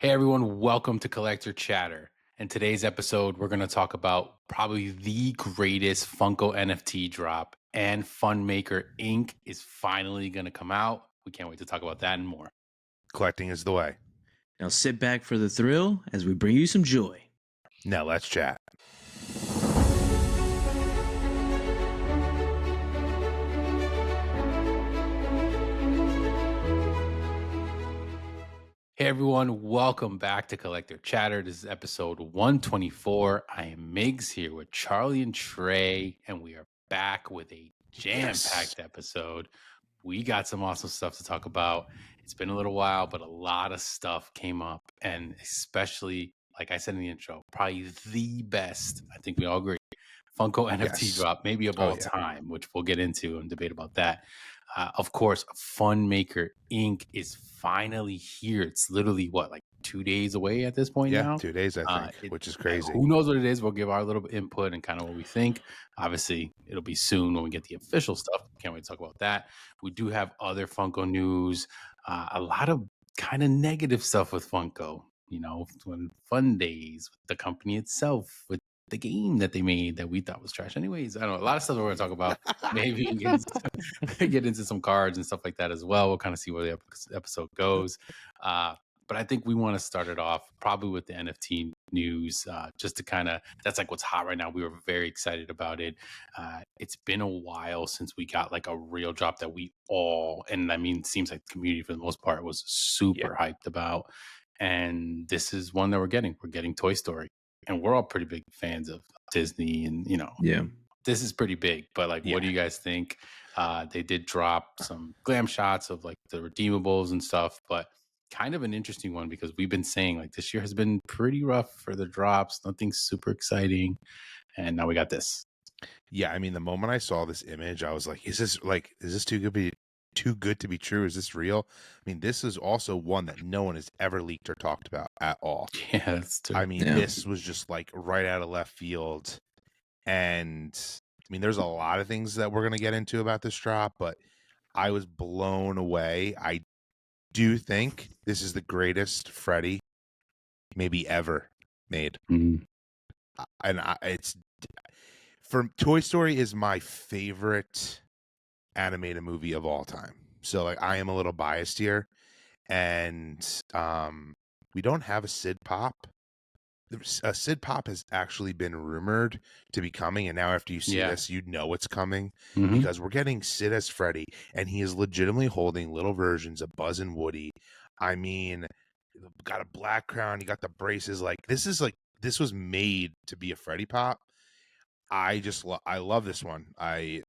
Hey everyone, welcome to Collector Chatter. In today's episode, we're going to talk about probably the greatest Funko NFT drop, and Funmaker Inc is finally going to come out. We can't wait to talk about that and more. Collecting is the way. Now sit back for the thrill as we bring you some joy. Now let's chat. Hey everyone, welcome back to Collector Chatter. This is episode 124. I am Migs here with Charlie and Trey, and we are back with a jam-packed episode. We got some awesome stuff to talk about. It's been a little while, but a lot of stuff came up, and especially, like I said in the intro, probably the best, I think we all agree, Funko NFT drop, maybe of all time, which we'll get into and debate about that. Of course, Funmaker Inc is finally here. It's literally like 2 days away at this point now? 2 days, I think, which is crazy. Who knows what it is? We'll give our little input and kind of what we think. Obviously, it'll be soon when we get the official stuff. Can't wait to talk about that. We do have other Funko news, a lot of kind of negative stuff with Funko. You know, when Fundays, with the company itself, with the game that they made that we thought was trash. Anyways, I don't know. A lot of stuff we're going to talk about. Maybe get into some cards and stuff like that as well. We'll kind of see where the episode goes. But I think we want to start it off probably with the NFT news, just to kind of, that's like what's hot right now. We were very excited about it. It's been a while since we got like a real drop that we all, and I mean, it seems like the community for the most part was super hyped about. And this is one that we're getting. We're getting Toy Story. And we're all pretty big fans of Disney, and this is pretty big. But like, what do you guys think? They did drop some glam shots of like the redeemables and stuff, but kind of an interesting one because we've been saying like this year has been pretty rough for the drops. Nothing super exciting, and now we got this. Yeah, I mean, the moment I saw this image, I was like, "Is this too good to be true? Is this real?" I mean, this is also one that no one has ever leaked or talked about at all. Yeah, that's true. I mean, this was just like right out of left field. And I mean, there's a lot of things that we're going to get into about this drop, but I was blown away. I do think this is the greatest Freddy maybe ever made. Mm-hmm. And it's for Toy Story is my favorite animated movie of all time. So like I am a little biased here, and we don't have a Sid Pop. A Sid Pop has actually been rumored to be coming, and now after you see this, you know it's coming because we're getting Sid as Freddy, and he is legitimately holding little versions of Buzz and Woody. I mean, got a black crown, you got the braces. Like this was made to be a Freddy Pop. I love this one. I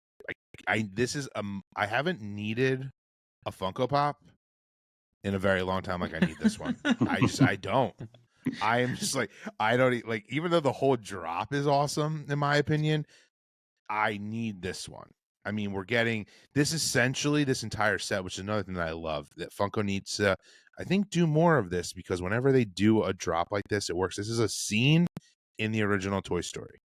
haven't needed a Funko Pop in a very long time. Like I need this one. I don't. I am just like, I don't like, even though the whole drop is awesome, in my opinion, I need this one. I mean, we're getting this essentially this entire set, which is another thing that I love, that Funko needs to, I think, do more of this, because whenever they do a drop like this, it works. This is a scene in the original Toy Story.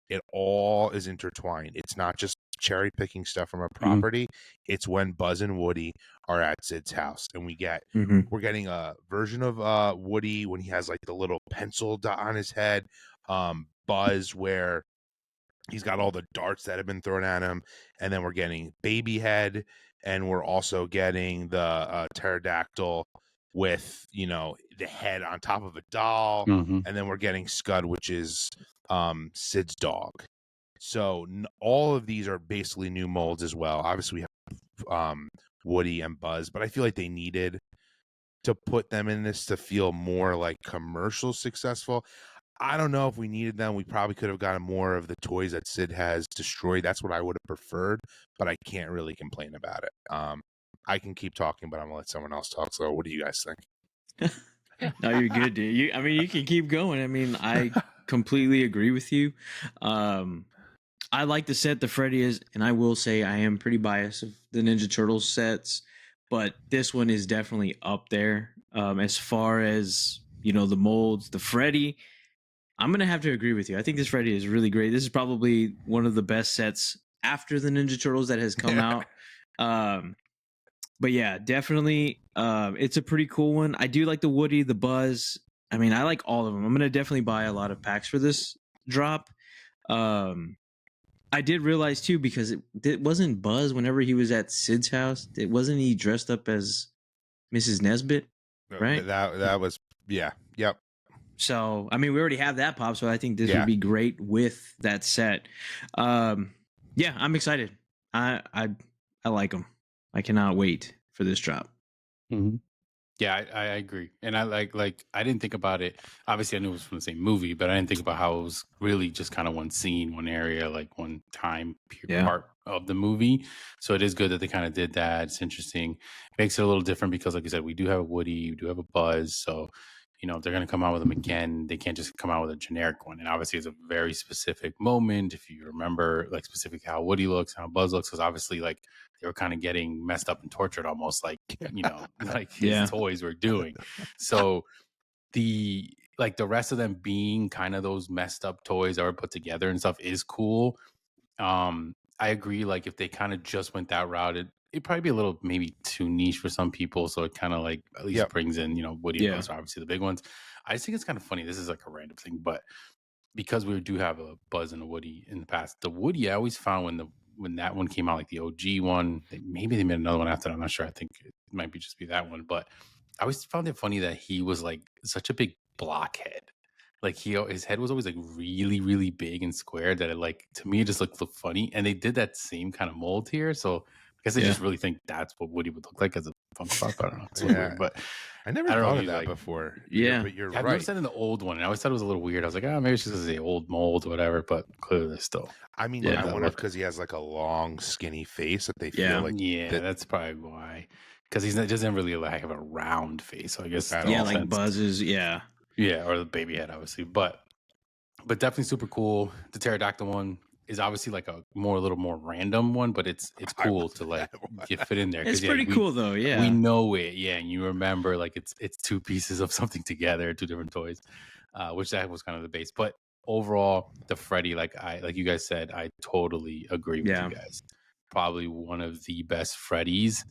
It all is intertwined. It's not just cherry picking stuff from a property. It's when Buzz and Woody are at Sid's house, and we're getting a version of Woody when he has like the little pencil dot on his head. Buzz where he's got all the darts that have been thrown at him, and then we're getting Baby Head, and we're also getting the pterodactyl with the head on top of a doll, and then we're getting Scud, which is Sid's dog. So all of these are basically new molds as well. Obviously, we have Woody and Buzz, but I feel like they needed to put them in this to feel more like commercial successful. I don't know if we needed them. We probably could have gotten more of the toys that Sid has destroyed. That's what I would have preferred, but I can't really complain about it. I can keep talking, but I'm gonna let someone else talk. So what do you guys think? No, you're good, dude. You can keep going. I mean, I completely agree with you. I like the set the Freddy is, and I will say I am pretty biased of the Ninja Turtles sets, but this one is definitely up there. As far as, the molds, the Freddy, I'm going to have to agree with you. I think this Freddy is really great. This is probably one of the best sets after the Ninja Turtles that has come out. But yeah, definitely It's a pretty cool one. I do like the Woody, the Buzz. I mean, I like all of them. I'm gonna definitely buy a lot of packs for this drop. Um, I did realize too, because it wasn't Buzz whenever he was at Sid's house. It wasn't he dressed up as Mrs. Nesbit, right? That was yep. So I mean, we already have that pop, so I think this Yeah. would be great with that set. Yeah, I'm excited. I like them. I cannot wait for this drop. Mm-hmm. Yeah, I agree, and I like I didn't think about it. Obviously, I knew it was from the same movie, but I didn't think about how it was really just kind of one scene, one area, like one time Yeah. part of the movie. So it is good that they kind of did that. It's interesting. It makes it a little different because, like I said, we do have a Woody, we do have a Buzz. So if they're going to come out with them again, they can't just come out with a generic one. And obviously, it's a very specific moment. If you remember, like specifically how Woody looks, how Buzz looks, because obviously, like they were kind of getting messed up and tortured, almost like like his Yeah. toys were doing. So the rest of them being kind of those messed up toys that were put together and stuff is cool. I agree. Like if they kind of just went that route, it'd probably be a little maybe too niche for some people. So it kind of like at least brings in, Woody and Buzz are obviously the big ones. I just think it's kind of funny. This is like a random thing, but because we do have a Buzz and a Woody in the past, the Woody I always found when that one came out, like the OG one, maybe they made another one after that. I'm not sure. I think it might just be that one, but I always found it funny that he was like such a big blockhead. Like his head was always like really, really big and square that it like, to me, it just looked funny. And they did that same kind of mold here. So I guess I just really think that's what Woody would look like as a Funko Pop. I don't know. It's a little weird, but I never don't know thought if of you, that like- before. Yeah. But you're I've right. noticed that in the old one, and I always thought it was a little weird. I was like, maybe it's just the old mold or whatever, but clearly still. I mean, Yeah. I That wonder if look. because he has like a long, skinny face that they Yeah. feel like Yeah, that- that's probably why. Because he doesn't really like have a round face. So I guess At that Yeah, all. makes like sense. Buzz's. Yeah. Yeah, or the baby head, obviously. But definitely super cool. The pterodactyl one is obviously like a little more random one, but it's cool to like get fit in there. It's 'Cause, pretty cool though. Yeah. We know it, and you remember like it's two pieces of something together, two different toys, which that was kind of the base. But overall, the Freddy, like you guys said, I totally agree with Yeah. you guys. Probably one of the best Freddys,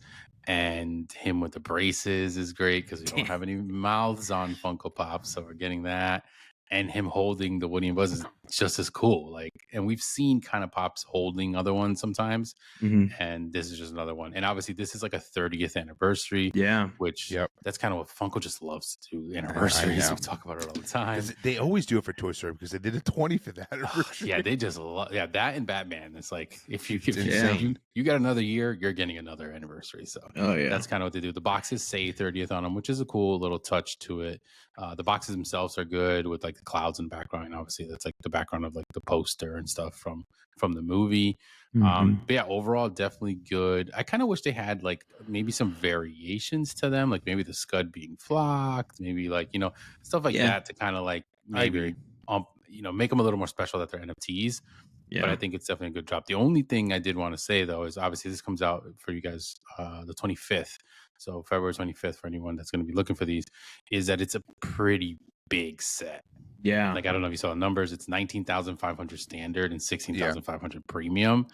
and him with the braces is great because we don't have any mouths on Funko Pop, so we're getting that. And him holding the Woody and Buzz is just as cool. Like, and we've seen kind of Pops holding other ones sometimes, Mhm. and this is just another one. And obviously, this is like a 30th anniversary, Yeah. which Yep. that's kind of what Funko just loves to do. Anniversaries, know. we talk about it all the time. 'cause they always do it for Toy Story because they did a 25th anniversary. Yeah, they just love that and Batman. It's like if you insane. you got another year, you're getting another anniversary. So Oh yeah. that's kind of what they do. The boxes say 30th on them, which is a cool little touch to it. The boxes themselves are good with like the clouds in the background. And obviously, that's like the background of like the poster and stuff from the movie. Mhm. But yeah, overall, definitely good. I kind of wish they had like maybe some variations to them, like maybe the Scud being flocked, maybe like stuff like Yeah. that to kind of like I agree. maybe make them a little more special that they're NFTs. Yeah. But I think it's definitely a good drop. The only thing I did want to say though is obviously this comes out for you guys the 25th. So February 25th for anyone that's going to be looking for these, is that it's a pretty big set. Yeah. Like I don't know if you saw the numbers. It's 19,500 standard and 16,500 premium,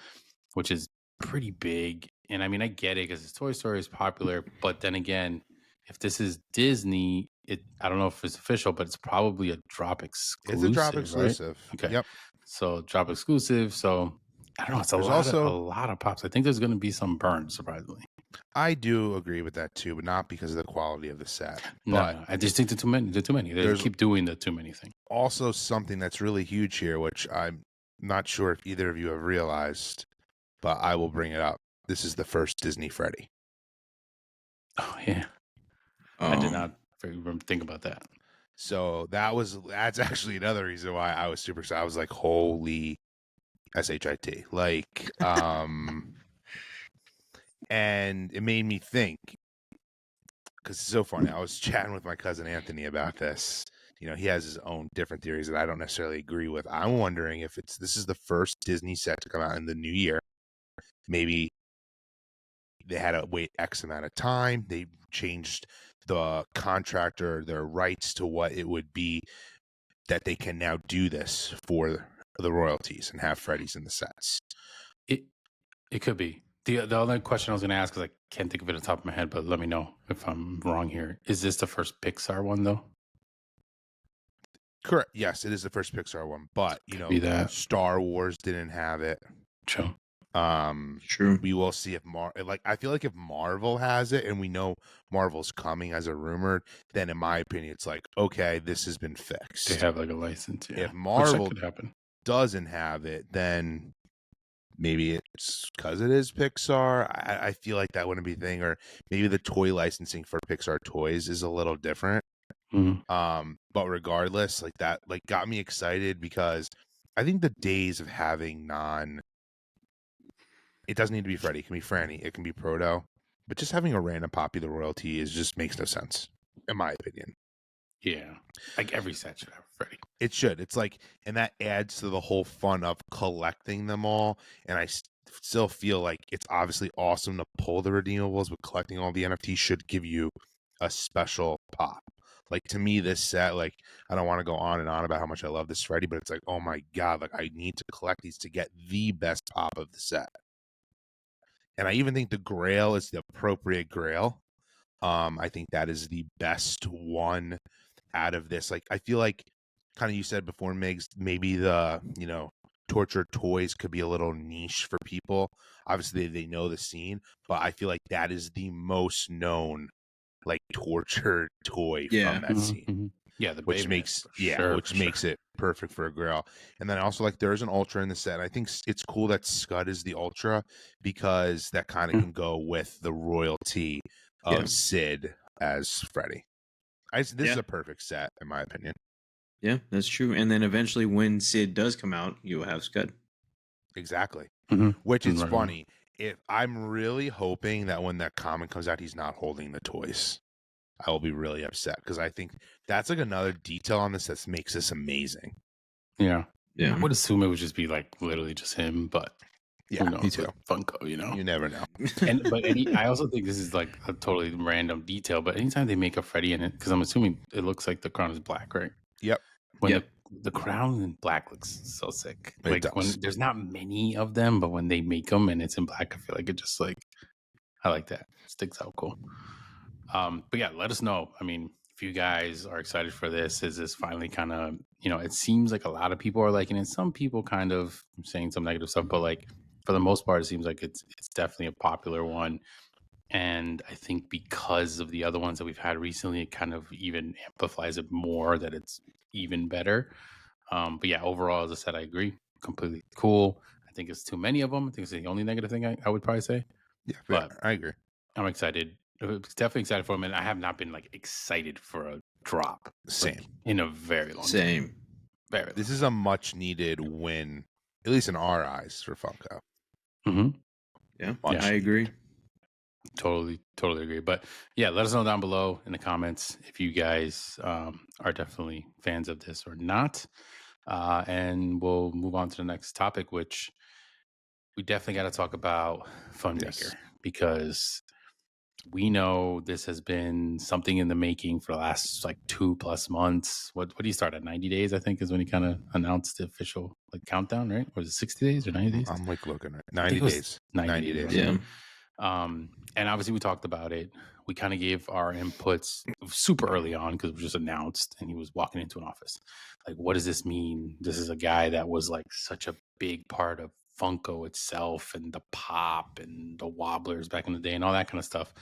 which is pretty big. And I mean, I get it because Toy Story is popular, but then again, if this is Disney, I don't know if it's official, but it's probably a drop exclusive. It's a drop right? exclusive. Okay. Yep. So drop exclusive. So I don't know. It's a lot of pops. I think there's going to be some burns, surprisingly. I do agree with that too, but not because of the quality of the set. No, But I just think they're too many. They're too many. They keep doing the too many thing. also something that's really huge here, which I'm not sure if either of you have realized, but I will bring it up. This is the first Disney Freddy. Oh yeah, I did not think about that. So that's actually another reason why I was super excited. I was like, holy shit. Like, and it made me think, because it's so funny. I was chatting with my cousin Anthony about this. He has his own different theories that I don't necessarily agree with. I'm wondering if this is the first Disney set to come out in the new year. Maybe they had to wait X amount of time. They changed the contract or their rights to what it would be that they can now do this for the royalties and have Freddy's in the sets. It could be. The other question I was going to ask, because I can't think of it on the top of my head, but let me know if I'm wrong here. Is this the first Pixar one, though? Correct. Yes, it is the first Pixar one, but Be that. Star Wars didn't have it. True. True. We will see if I feel like if Marvel has it, and we know Marvel's coming as a rumor, then in my opinion, it's like, okay, this has been fixed. They have like a license. Yeah. If Marvel could happen. doesn't have it, then maybe it's because it is Pixar. I feel like that wouldn't be a thing, or maybe the toy licensing for Pixar toys is a little different. Mm-hmm. But regardless, like that, like got me excited because I think the days of having it doesn't need to be Freddy, it can be Franny, it can be Proto, but just having a random Poppy the Royalty just makes no sense, in my opinion. Yeah, like every set should have Freddy. It should. It's like, and that adds to the whole fun of collecting them all. And I still feel like it's obviously awesome to pull the redeemables, but collecting all the NFTs should give you a special pop. Like, to me, this set, like, I don't want to go on and on about how much I love this Freddy, but it's like, oh my God, like, I need to collect these to get the best pop of the set. And I even think the Grail is the appropriate Grail. I think that is the best one out of this. Like, I feel like, kind of you said before, Migs, maybe the, torture toys could be a little niche for people. Obviously, they know the scene, but I feel like that is the most known, like, torture toy from that scene. Mm-hmm. Yeah, the which makes makes it perfect for a Grail. And then also, like, there's an Ultra in the set. I think it's cool that Scud is the Ultra because that kind of can go with the royalty of Sid as Freddy. This is a perfect set, in my opinion. Yeah, that's true. And then eventually, when Sid does come out, you will have Scud. Exactly. Mm-hmm. Which is funny. If I'm really hoping that when that comic comes out, he's not holding the toys. I will be really upset because I think that's like another detail on this that makes this amazing. Yeah. Yeah. I would assume it would just be like literally just him, but yeah, who knows? me too. Funko, You never know. I also think this is like a totally random detail, but anytime they make a Freddy in it, because I'm assuming it looks like the crown is black, right? Yep. When the crown in black looks so sick. It does. When there's not many of them, but when they make them and it's in black, I feel like it just like, I like that. It sticks out cool. But yeah, let us know. I mean, if you guys are excited for this, is this finally kind of, it seems like a lot of people are liking it. Some people kind of saying some negative stuff, but like for the most part, it seems like it's definitely a popular one. And I think because of the other ones that we've had recently, it kind of even amplifies it more that it's even better. But yeah, overall, as I said, I agree. Completely cool. I think it's too many of them. I think it's the only negative thing I would probably say. Yeah, but I agree. I'm excited. Definitely excited for him, and I have not been like excited for a drop. Same. In a very long time. Very. This is a much needed win, at least in our eyes, for Funko. Mm-hmm. Yeah, I agree. Totally agree. But yeah, let us know down below in the comments if you guys are definitely fans of this or not. And we'll move on to the next topic, which we definitely got to talk about Funmaker because we know this has been something in the making for the last like 2+ months. What do you start at 90 days? I think is when he kind of announced the official like countdown, right? Or is it 60 days or 90 days? I'm like looking at 90 days. 90 days. Yeah. And obviously we talked about it. We kind of gave our inputs super early on because it was just announced and he was walking into an office. Like, what does this mean? This is a guy that was like such a big part of Funko itself and the pop and the wobblers back in the day and all that kind of stuff.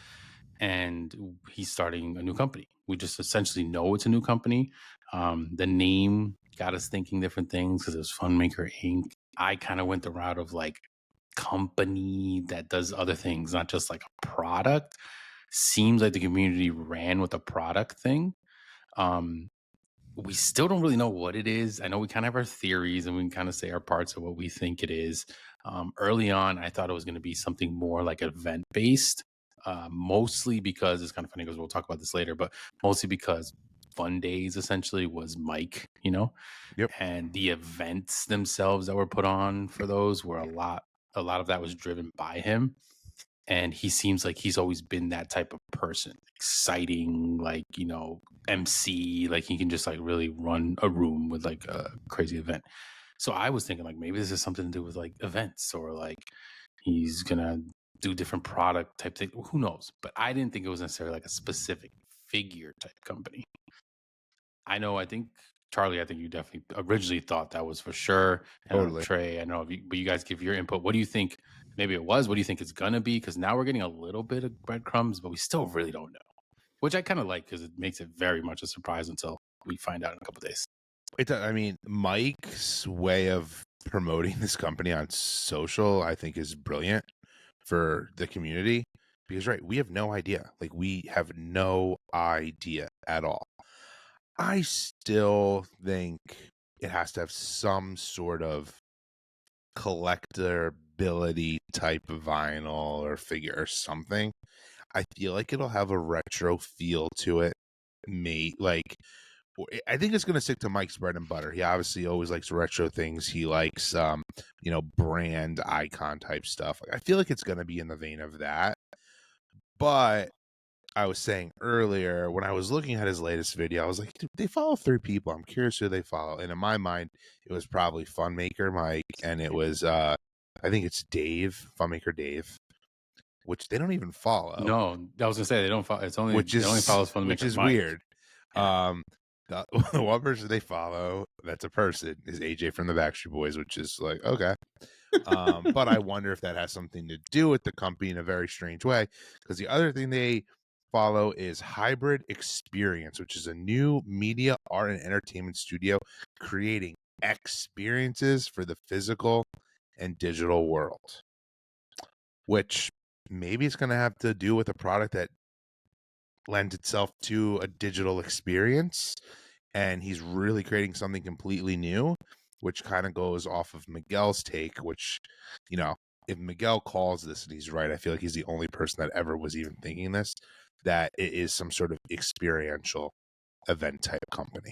And he's starting a new company. We just essentially know it's a new company. The name got us thinking different things because it was Funmaker Inc. I kind of went the route of like company that does other things, not just like a product. Seems like the community ran with a product thing. We still don't really know what it is. I know we kind of have our theories and we can kind of say our parts of what we think it is. Early on, I thought it was going to be something more like event based, mostly because it's kind of funny because we'll talk about this later, but mostly because Fundays essentially was Mike, and the events themselves that were put on for those were a lot of that was driven by him. And he seems like he's always been that type of person, exciting, like, MC, like he can just like really run a room with like a crazy event. So I was thinking like maybe this is something to do with like events or like he's gonna do different product type things. Who knows? But I didn't think it was necessarily like a specific figure type company. I think Charlie, I think you definitely originally thought that was for sure. And Totally. Trey, I know, but you guys give your input. What do you think? Maybe it was. What do you think it's gonna be? Because now we're getting a little bit of breadcrumbs, but we still really don't know. Which I kind of like because it makes it very much a surprise until we find out in a couple of days. I mean, Mike's way of promoting this company on social, I think, is brilliant for the community because, right, we have no idea. Like, we have no idea at all. I still think it has to have some sort of collectability type of vinyl or figure or something. I feel like it'll have a retro feel to it. I think it's going to stick to Mike's bread and butter. He obviously always likes retro things. He likes, brand icon type stuff. I feel like it's going to be in the vein of that. But I was saying earlier, when I was looking at his latest video, I was like, dude, they follow 3 people. I'm curious who they follow. And in my mind, it was probably Funmaker Mike, and it was, I think it's Dave, Funmaker Dave, which they don't even follow. No, I was gonna say they don't follow. It only follows Funmaker, which is Mike. weird. Yeah. The one person they follow that's a person is AJ from the Backstreet Boys, which is like, okay. But I wonder if that has something to do with the company in a very strange way, because the other thing they follow is Hybrid Experience, which is a new media, art, and entertainment studio creating experiences for the physical and digital world, which maybe it's going to have to do with a product that lends itself to a digital experience, and he's really creating something completely new, which kind of goes off of Miguel's take, which, if Miguel calls this and he's right, I feel like he's the only person that ever was even thinking this, that it is some sort of experiential event type company.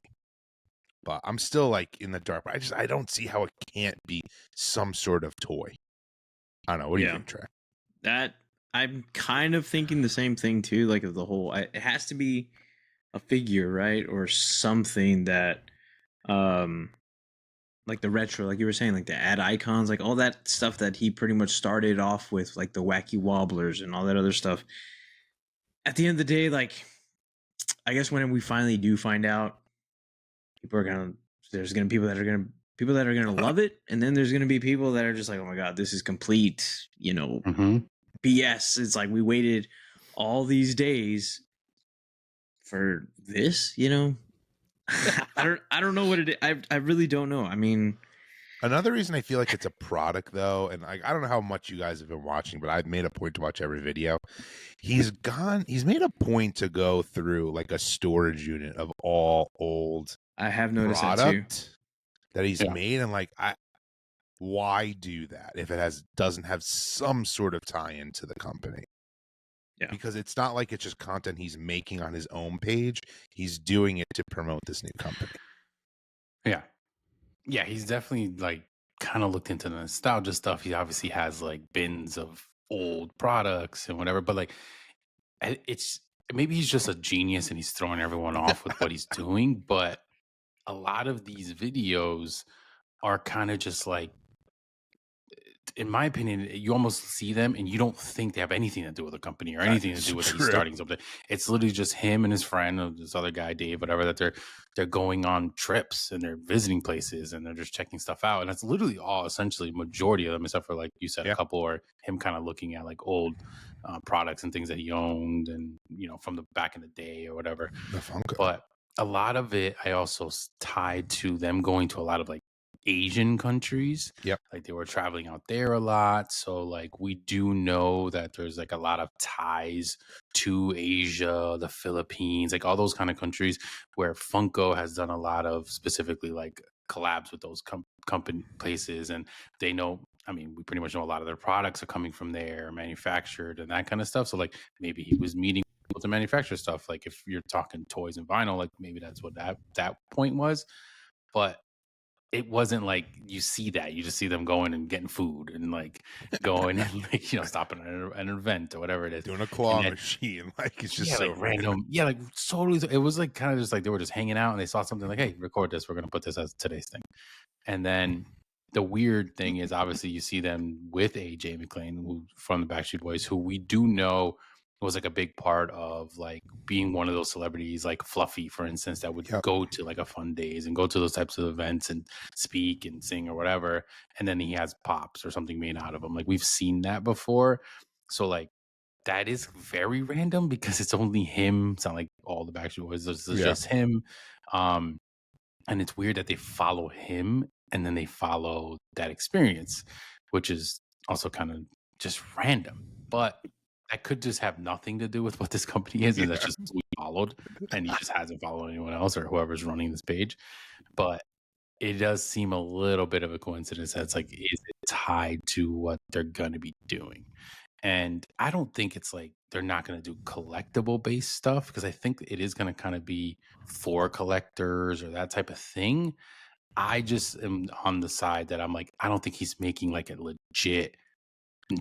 But I'm still like in the dark. I don't see how it can't be some sort of toy. I don't know. What do you think, Trey? That I'm kind of thinking the same thing too. Like of the whole, it has to be a figure, right, or something that, like the retro, like you were saying, like the ad icons, like all that stuff that he pretty much started off with, like the wacky wobblers and all that other stuff. At the end of the day, like, I guess when we finally do find out, there's gonna be people that are gonna love it, and then there's gonna be people that are just like, oh my god, this is complete, BS. It's like we waited all these days for this, I don't know what it is. I really don't know. I mean, another reason I feel like it's a product, though, and I don't know how much you guys have been watching, but I've made a point to watch every video. He's made a point to go through like a storage unit of all old I have noticed product that he's made, and like, why do that if it doesn't have some sort of tie-in to the company? Yeah, because it's not like it's just content he's making on his own page. He's doing it to promote this new company. Yeah, he's definitely like kind of looked into the nostalgia stuff. He obviously has like bins of old products and whatever, but like, it's maybe he's just a genius and he's throwing everyone off with what he's doing. But a lot of these videos are kind of just like, in my opinion, you almost see them and you don't think they have anything to do with the company or anything to do with he's starting something. It's literally just him and his friend, or this other guy, Dave, whatever, that they're going on trips and they're visiting places and they're just checking stuff out. And that's literally all, essentially, majority of them, except for, like you said, a couple, or him kind of looking at like old products and things that he owned and, from the back in the day or whatever. The Funko. But a lot of it, I also tied to them going to a lot of like Asian countries. Yep. Like they were traveling out there a lot. So like we do know that there's like a lot of ties to Asia, the Philippines, like all those kind of countries where Funko has done a lot of specifically like collabs with those company places. And they know, we pretty much know a lot of their products are coming from there, manufactured and that kind of stuff. So like maybe he was meeting people to manufacture stuff. Like if you're talking toys and vinyl, like maybe that's what that point was. But it wasn't like you see that. You just see them going and getting food and like going and like, stopping at an event or whatever it is. Doing a claw machine. Like it's just so like random. Yeah, like totally. It was like kind of just like they were just hanging out and they saw something like, hey, record this. We're going to put this as today's thing. And then the weird thing is obviously you see them with AJ McLean from the Backstreet Boys, who we do know was like a big part of like being one of those celebrities, like Fluffy, for instance, that would go to like a Fundays and go to those types of events and speak and sing or whatever. And then he has pops or something made out of him. Like we've seen that before. So like that is very random because it's only him. It's not like all the Backstreet Boys. It's just him. And it's weird that they follow him and then they follow that experience, which is also kind of just random. But that could just have nothing to do with what this company is, and that's just who he followed, and he just hasn't followed anyone else or whoever's running this page. But it does seem a little bit of a coincidence that it's like, is it tied to what they're going to be doing? And I don't think it's like they're not going to do collectible based stuff, because I think it is going to kind of be for collectors or that type of thing. I just am on the side that I'm like, I don't think he's making like a legit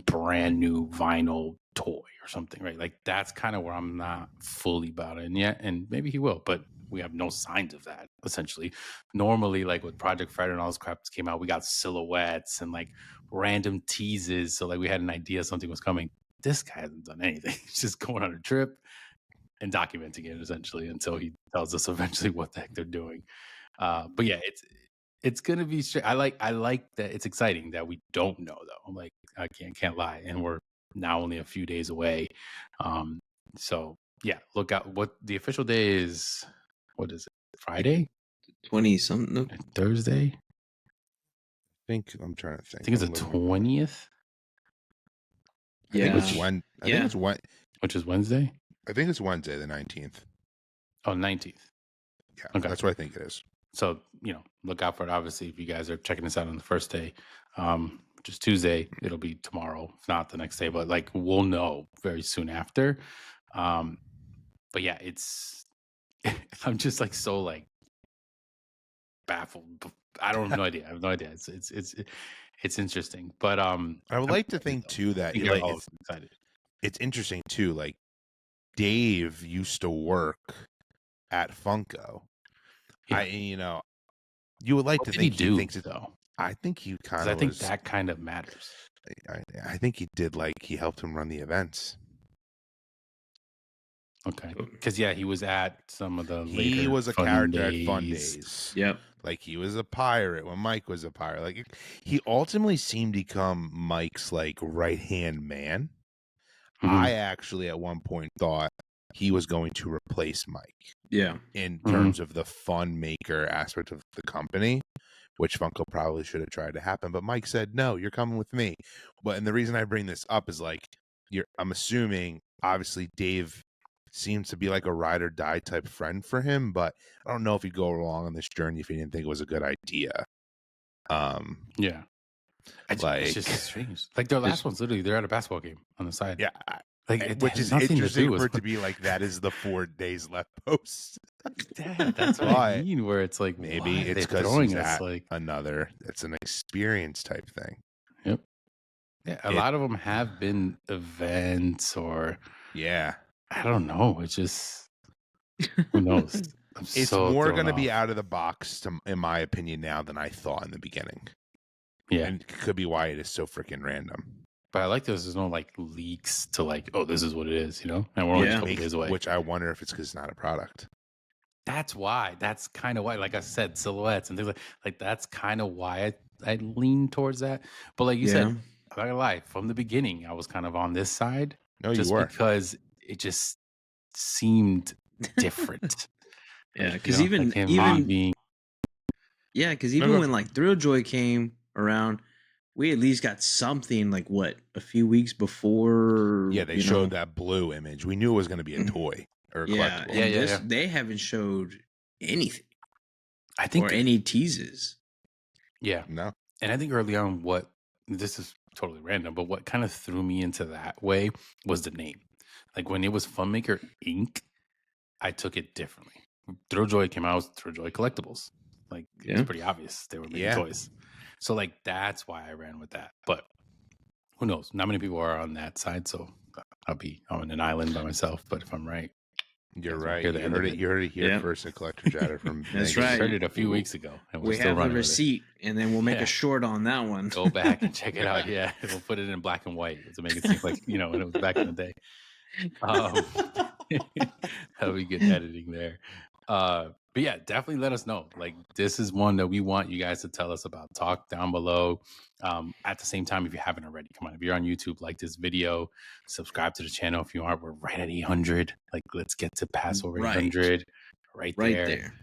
brand new vinyl toy or something, right? Like that's kind of where I'm not fully bought in yet. And maybe he will, but we have no signs of that essentially. Normally, like with Project Fred and all this crap came out, we got silhouettes and like random teases. So like we had an idea something was coming. This guy hasn't done anything. He's just going on a trip and documenting it essentially until he tells us eventually what the heck they're doing. But yeah, it's gonna be straight. I like that. It's exciting that we don't know though. I'm like, I can't lie, and we're now only a few days away. So yeah, look out. What the official day is? What is it? Friday? 20 something? Thursday? I'm trying to think. I think it's the 20th. I think it's one. I think it's one. Which is Wednesday. I think it's Wednesday, the 19th. Oh, 19th. Yeah, okay. That's what I think it is. So, look out for it. Obviously, if you guys are checking this out on the first day, which is Tuesday, it'll be tomorrow, if not the next day. But like, we'll know very soon after. But yeah, I'm just like so like baffled. I don't have no idea. I have no idea. It's interesting. But I would like to think too that it's interesting too. Like Dave used to work at Funko. Yeah. You would like to think he thinks it though. I think he kind of. I think that kind of matters. I think he did. Like he helped him run the events. Okay, because he was at some of the. He was a character at Fundays. Yep. Like he was a pirate when Mike was a pirate. Like he ultimately seemed to become Mike's like right hand man. Mm-hmm. I actually at one point thought he was going to replace Mike. Yeah. In terms of the Funmaker aspect of the company, which Funko probably should have tried to happen. But Mike said, no, you're coming with me. And the reason I bring this up is like, I'm assuming obviously Dave seems to be like a ride or die type friend for him, but I don't know if he'd go along on this journey if he didn't think it was a good idea. Yeah. It's just strange. Like their last one's literally, they're at a basketball game on the side. Yeah. Like, which is interesting for it to be like that is the 4 days left post. Yeah, that's what I mean. Where it's like maybe it's because throwing us like another. It's an experience type thing. Yep. Yeah, a lot of them have been events or I don't know. It's just who knows. It's more going to be out of the box, in my opinion, now than I thought in the beginning. Yeah, and it could be why it is so freaking random. But I like there's no like leaks to like, oh, this is what it is, and we're only a couple days away. Which I wonder if it's because it's not a product. That's why. That's kind of why. Like I said, silhouettes and things like that's kind of why I lean towards that. But like you said, I'm not gonna lie. From the beginning, I was kind of on this side. No, just you were because it just seemed different. because even when like Thrilljoy came around, we at least got something like a few weeks before. Yeah, they showed that blue image. We knew it was going to be a toy or a collectible. Yeah. They haven't showed anything. I think or any teases. Yeah, no. And I think early on, this is totally random, but what kind of threw me into that way was the name. Like when it was Funmaker Inc, I took it differently. Thrilljoy came out with Thrilljoy Collectibles. Like it's pretty obvious they were making toys. So like that's why I ran with that. But who knows? Not many people are on that side, so I'm on an island by myself. But if I'm right, You're guys won't right. hear the You end heard of it. You heard it here Yep. first at Collector Chatter from That's Megan. We heard right. it a few weeks ago, and we're We still have the running with it. receipt, and then we'll make Yeah. a short on that one. Go back and check it out. Yeah, we'll put it in black and white to make it seem like when it was back in the day. That'll be good editing there. But yeah, definitely let us know. Like, this is one that we want you guys to tell us about. Talk down below. At the same time, if you haven't already, come on. If you're on YouTube, like this video, subscribe to the channel. If you aren't, we're right at 800. Like, let's get to pass over 800 right there.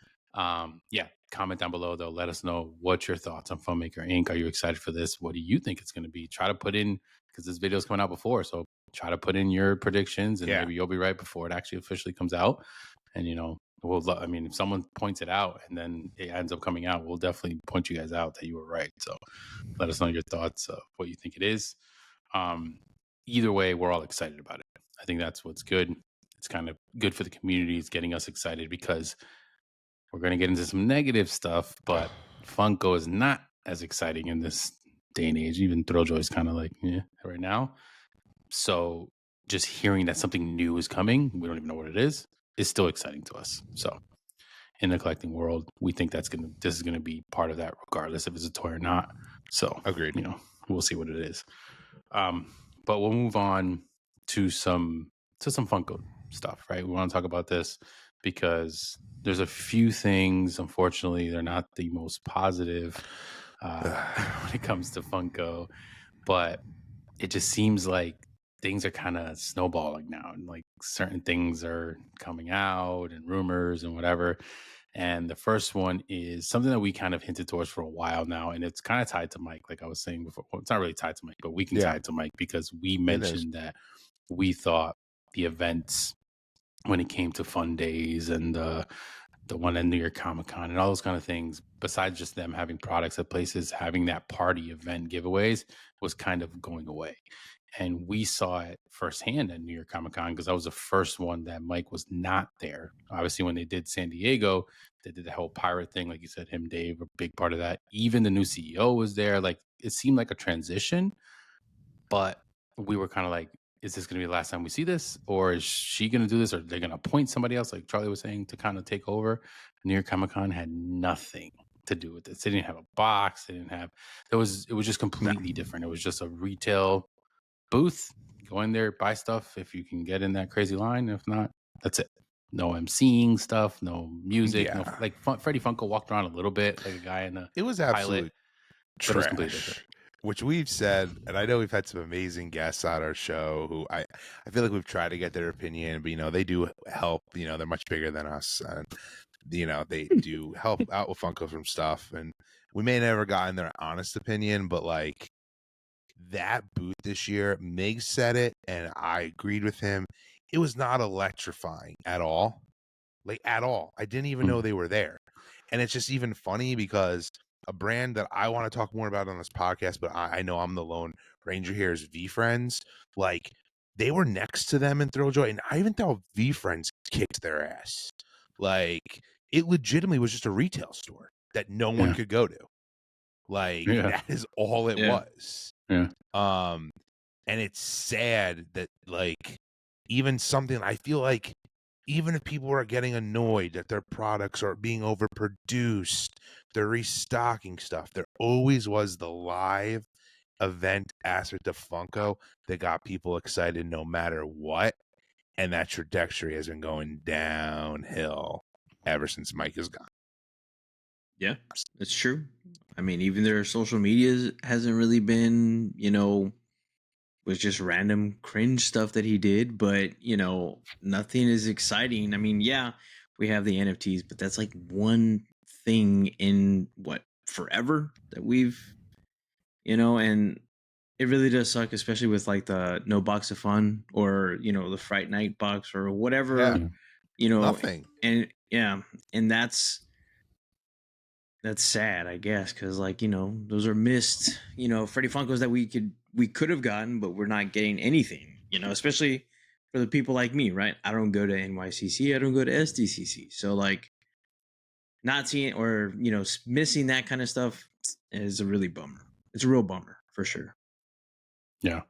Yeah, comment down below though. Let us know what's your thoughts on Funmaker Inc. Are you excited for this? What do you think it's going to be? Try to put in, because this video is coming out before, so try to put in your predictions, and maybe you'll be right before it actually officially comes out. And I mean, if someone points it out and then it ends up coming out, we'll definitely point you guys out that you were right. So let us know your thoughts of what you think it is. Either way, we're all excited about it. I think that's what's good. It's kind of good for the community. It's getting us excited, because we're going to get into some negative stuff, but Funko is not as exciting in this day and age. Even Thrilljoy is kind of like, right now. So just hearing that something new is coming, we don't even know what it is still exciting to us. So in the collecting world, we think this is going to be part of that, regardless if it's a toy or not. So agreed. We'll see what it is. But we'll move on to some Funko stuff, right? We want to talk about this because there's a few things, unfortunately, they're not the most positive when it comes to Funko, but it just seems like things are kind of snowballing now, and like certain things are coming out and rumors and whatever. And the first one is something that we kind of hinted towards for a while now, and it's kind of tied to Mike, like I was saying before. Well, it's not really tied to Mike, but we can tie it to Mike, because we mentioned that we thought the events when it came to Fundays and the one at New York Comic Con and all those kind of things, besides just them having products at places, having that party event giveaways was kind of going away. And we saw it firsthand at New York Comic Con, because I was the first one that Mike was not there. Obviously, when they did San Diego, they did the whole pirate thing. Like you said, him, Dave, a big part of that. Even the new CEO was there. Like, it seemed like a transition, but we were kind of like, is this going to be the last time we see this? Or is she going to do this? Or they're going to appoint somebody else, like Charlie was saying, to kind of take over? New York Comic Con had nothing to do with this. They didn't have a box. It was just completely different. It was just a retail booth. Go in there, buy stuff if you can get in that crazy line. If not, that's it. No emceeing stuff, no music. No, like Freddy Funko walked around a little bit, like a guy in a It was pilot, absolute but it was completely different. Which we've said, and I know we've had some amazing guests on our show who I feel like we've tried to get their opinion, but they do help. They're much bigger than us, and they do help out with Funko from stuff. And we may never gotten their honest opinion, but like that booth this year, Mig said it, and I agreed with him. It was not electrifying at all, like at all. I didn't even know they were there, and it's just even funny because a brand that I want to talk more about on this podcast, but I know I'm the lone ranger here, is Veefriends. Like, they were next to them in Thrilljoy, and I even thought Veefriends kicked their ass. Like, it legitimately was just a retail store that no one could go to. Like, that is all it was. Yeah. And it's sad that, like, even something, I feel like even if people are getting annoyed that their products are being overproduced, they're restocking stuff, there always was the live event aspect of Funko that got people excited no matter what. And that trajectory has been going downhill ever since Mike is gone. Yeah, it's true. I mean, even their social media hasn't really been, was just random cringe stuff that he did, but nothing is exciting. I mean, yeah, we have the NFTs, but that's like one thing in forever that we've, and it really does suck, especially with like the no box of fun or the Fright Night box or whatever, nothing. And and that's sad, I guess, because those are missed Freddy Funkos that we could have gotten, but we're not getting anything, especially for the people like me, right? I don't go to NYCC, I don't go to SDCC, so like not seeing or missing that kind of stuff is a really bummer. It's a real bummer for sure. Yeah,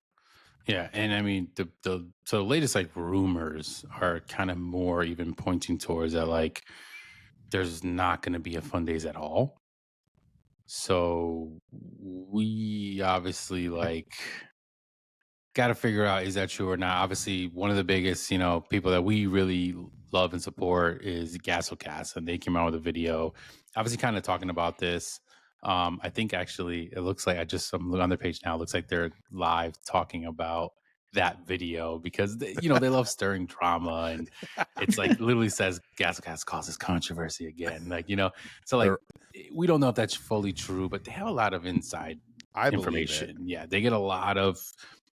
Yeah, and I mean the latest like rumors are kind of more even pointing towards that like there's not going to be a Fundays at all. So we obviously like got to figure out, is that true or not? Obviously, one of the biggest, people that we really love and support is Gasolcast, and they came out with a video, obviously kind of talking about this. I think actually it looks like I'm looking on their page now. It looks like they're live talking about that video because they love stirring drama, and it's like literally says Gasolcast causes controversy again. So like we don't know if that's fully true, but they have a lot of inside I believe it. information. Yeah, they get a lot of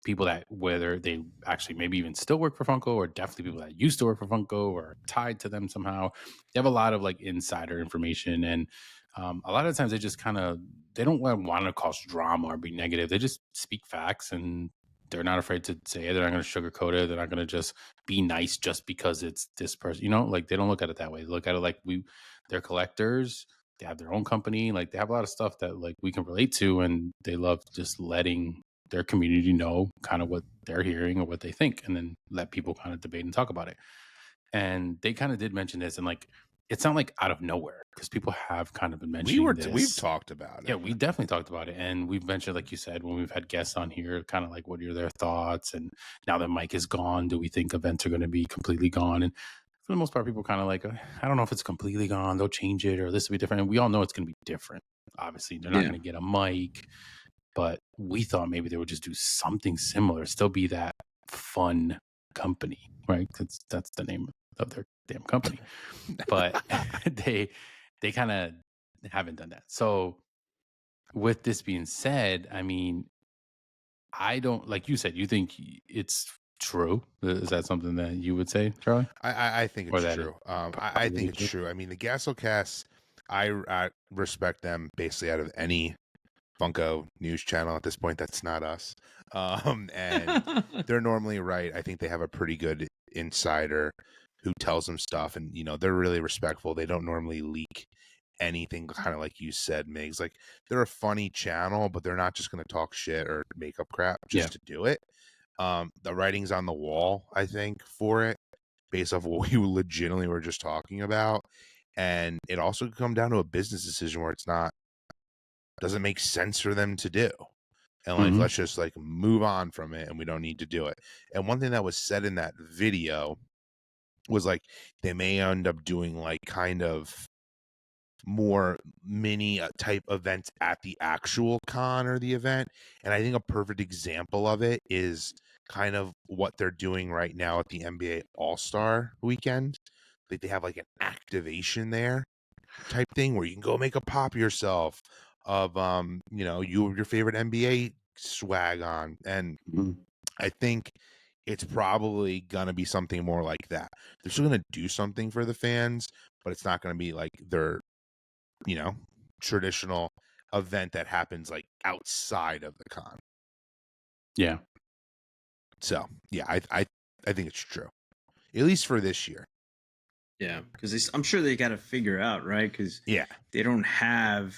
people that whether they actually maybe even still work for Funko, or definitely people that used to work for Funko or are tied to them somehow. They have a lot of like insider information, and a lot of times they just they don't want to cause drama or be negative. They just speak facts, and they're not afraid to say it. They're not going to sugarcoat it. They're not going to just be nice just because it's this person. Like they don't look at it that way. They look at it like they're collectors. They have their own company. Like they have a lot of stuff that like we can relate to, and they love just letting their community know kind of what they're hearing or what they think, and then let people kind of debate and talk about it. And they kind of did mention this, and like it's not like out of nowhere because people have kind of been mentioning this. We've talked about it. Yeah, we definitely talked about it, and we've mentioned, like you said, when we've had guests on here, kind of like what are their thoughts, and now that Mike is gone, do we think events are going to be completely gone? And for the most part, people kind of like, I don't know if it's completely gone. They'll change it, or this will be different. And we all know it's going to be different. Obviously, they're not going to get a mic. But we thought maybe they would just do something similar, still be that fun company, right? That's the name of their damn company. But they kind of haven't done that. So with this being said, I mean, I don't, like you said, you think it's true. Is that something that you would say, Charlie? I think it's true. I think it's true. I mean, the Gasolcast, I respect them basically out of any Funko news channel at this point. That's not us. And they're normally right. I think they have a pretty good insider who tells them stuff, and they're really respectful. They don't normally leak anything, kind of like you said, Migs. Like they're a funny channel, but they're not just going to talk shit or make up crap just to do it. The writing's on the wall, I think, for it, based off what we legitimately were just talking about. And it also could come down to a business decision where doesn't make sense for them to do. And like, let's just like move on from it, and we don't need to do it. And one thing that was said in that video was like, they may end up doing like kind of more mini type events at the actual con or the event. And I think a perfect example of it is kind of what they're doing right now at the NBA All-Star weekend. Like they have like an activation there type thing where you can go make a pop yourself of your favorite NBA swag on. And I think it's probably gonna be something more like that. They're still gonna do something for the fans, but it's not gonna be like their traditional event that happens like outside of the con. Yeah. So yeah, I think it's true, at least for this year. Yeah, because I'm sure they got to figure out, right? Because they don't have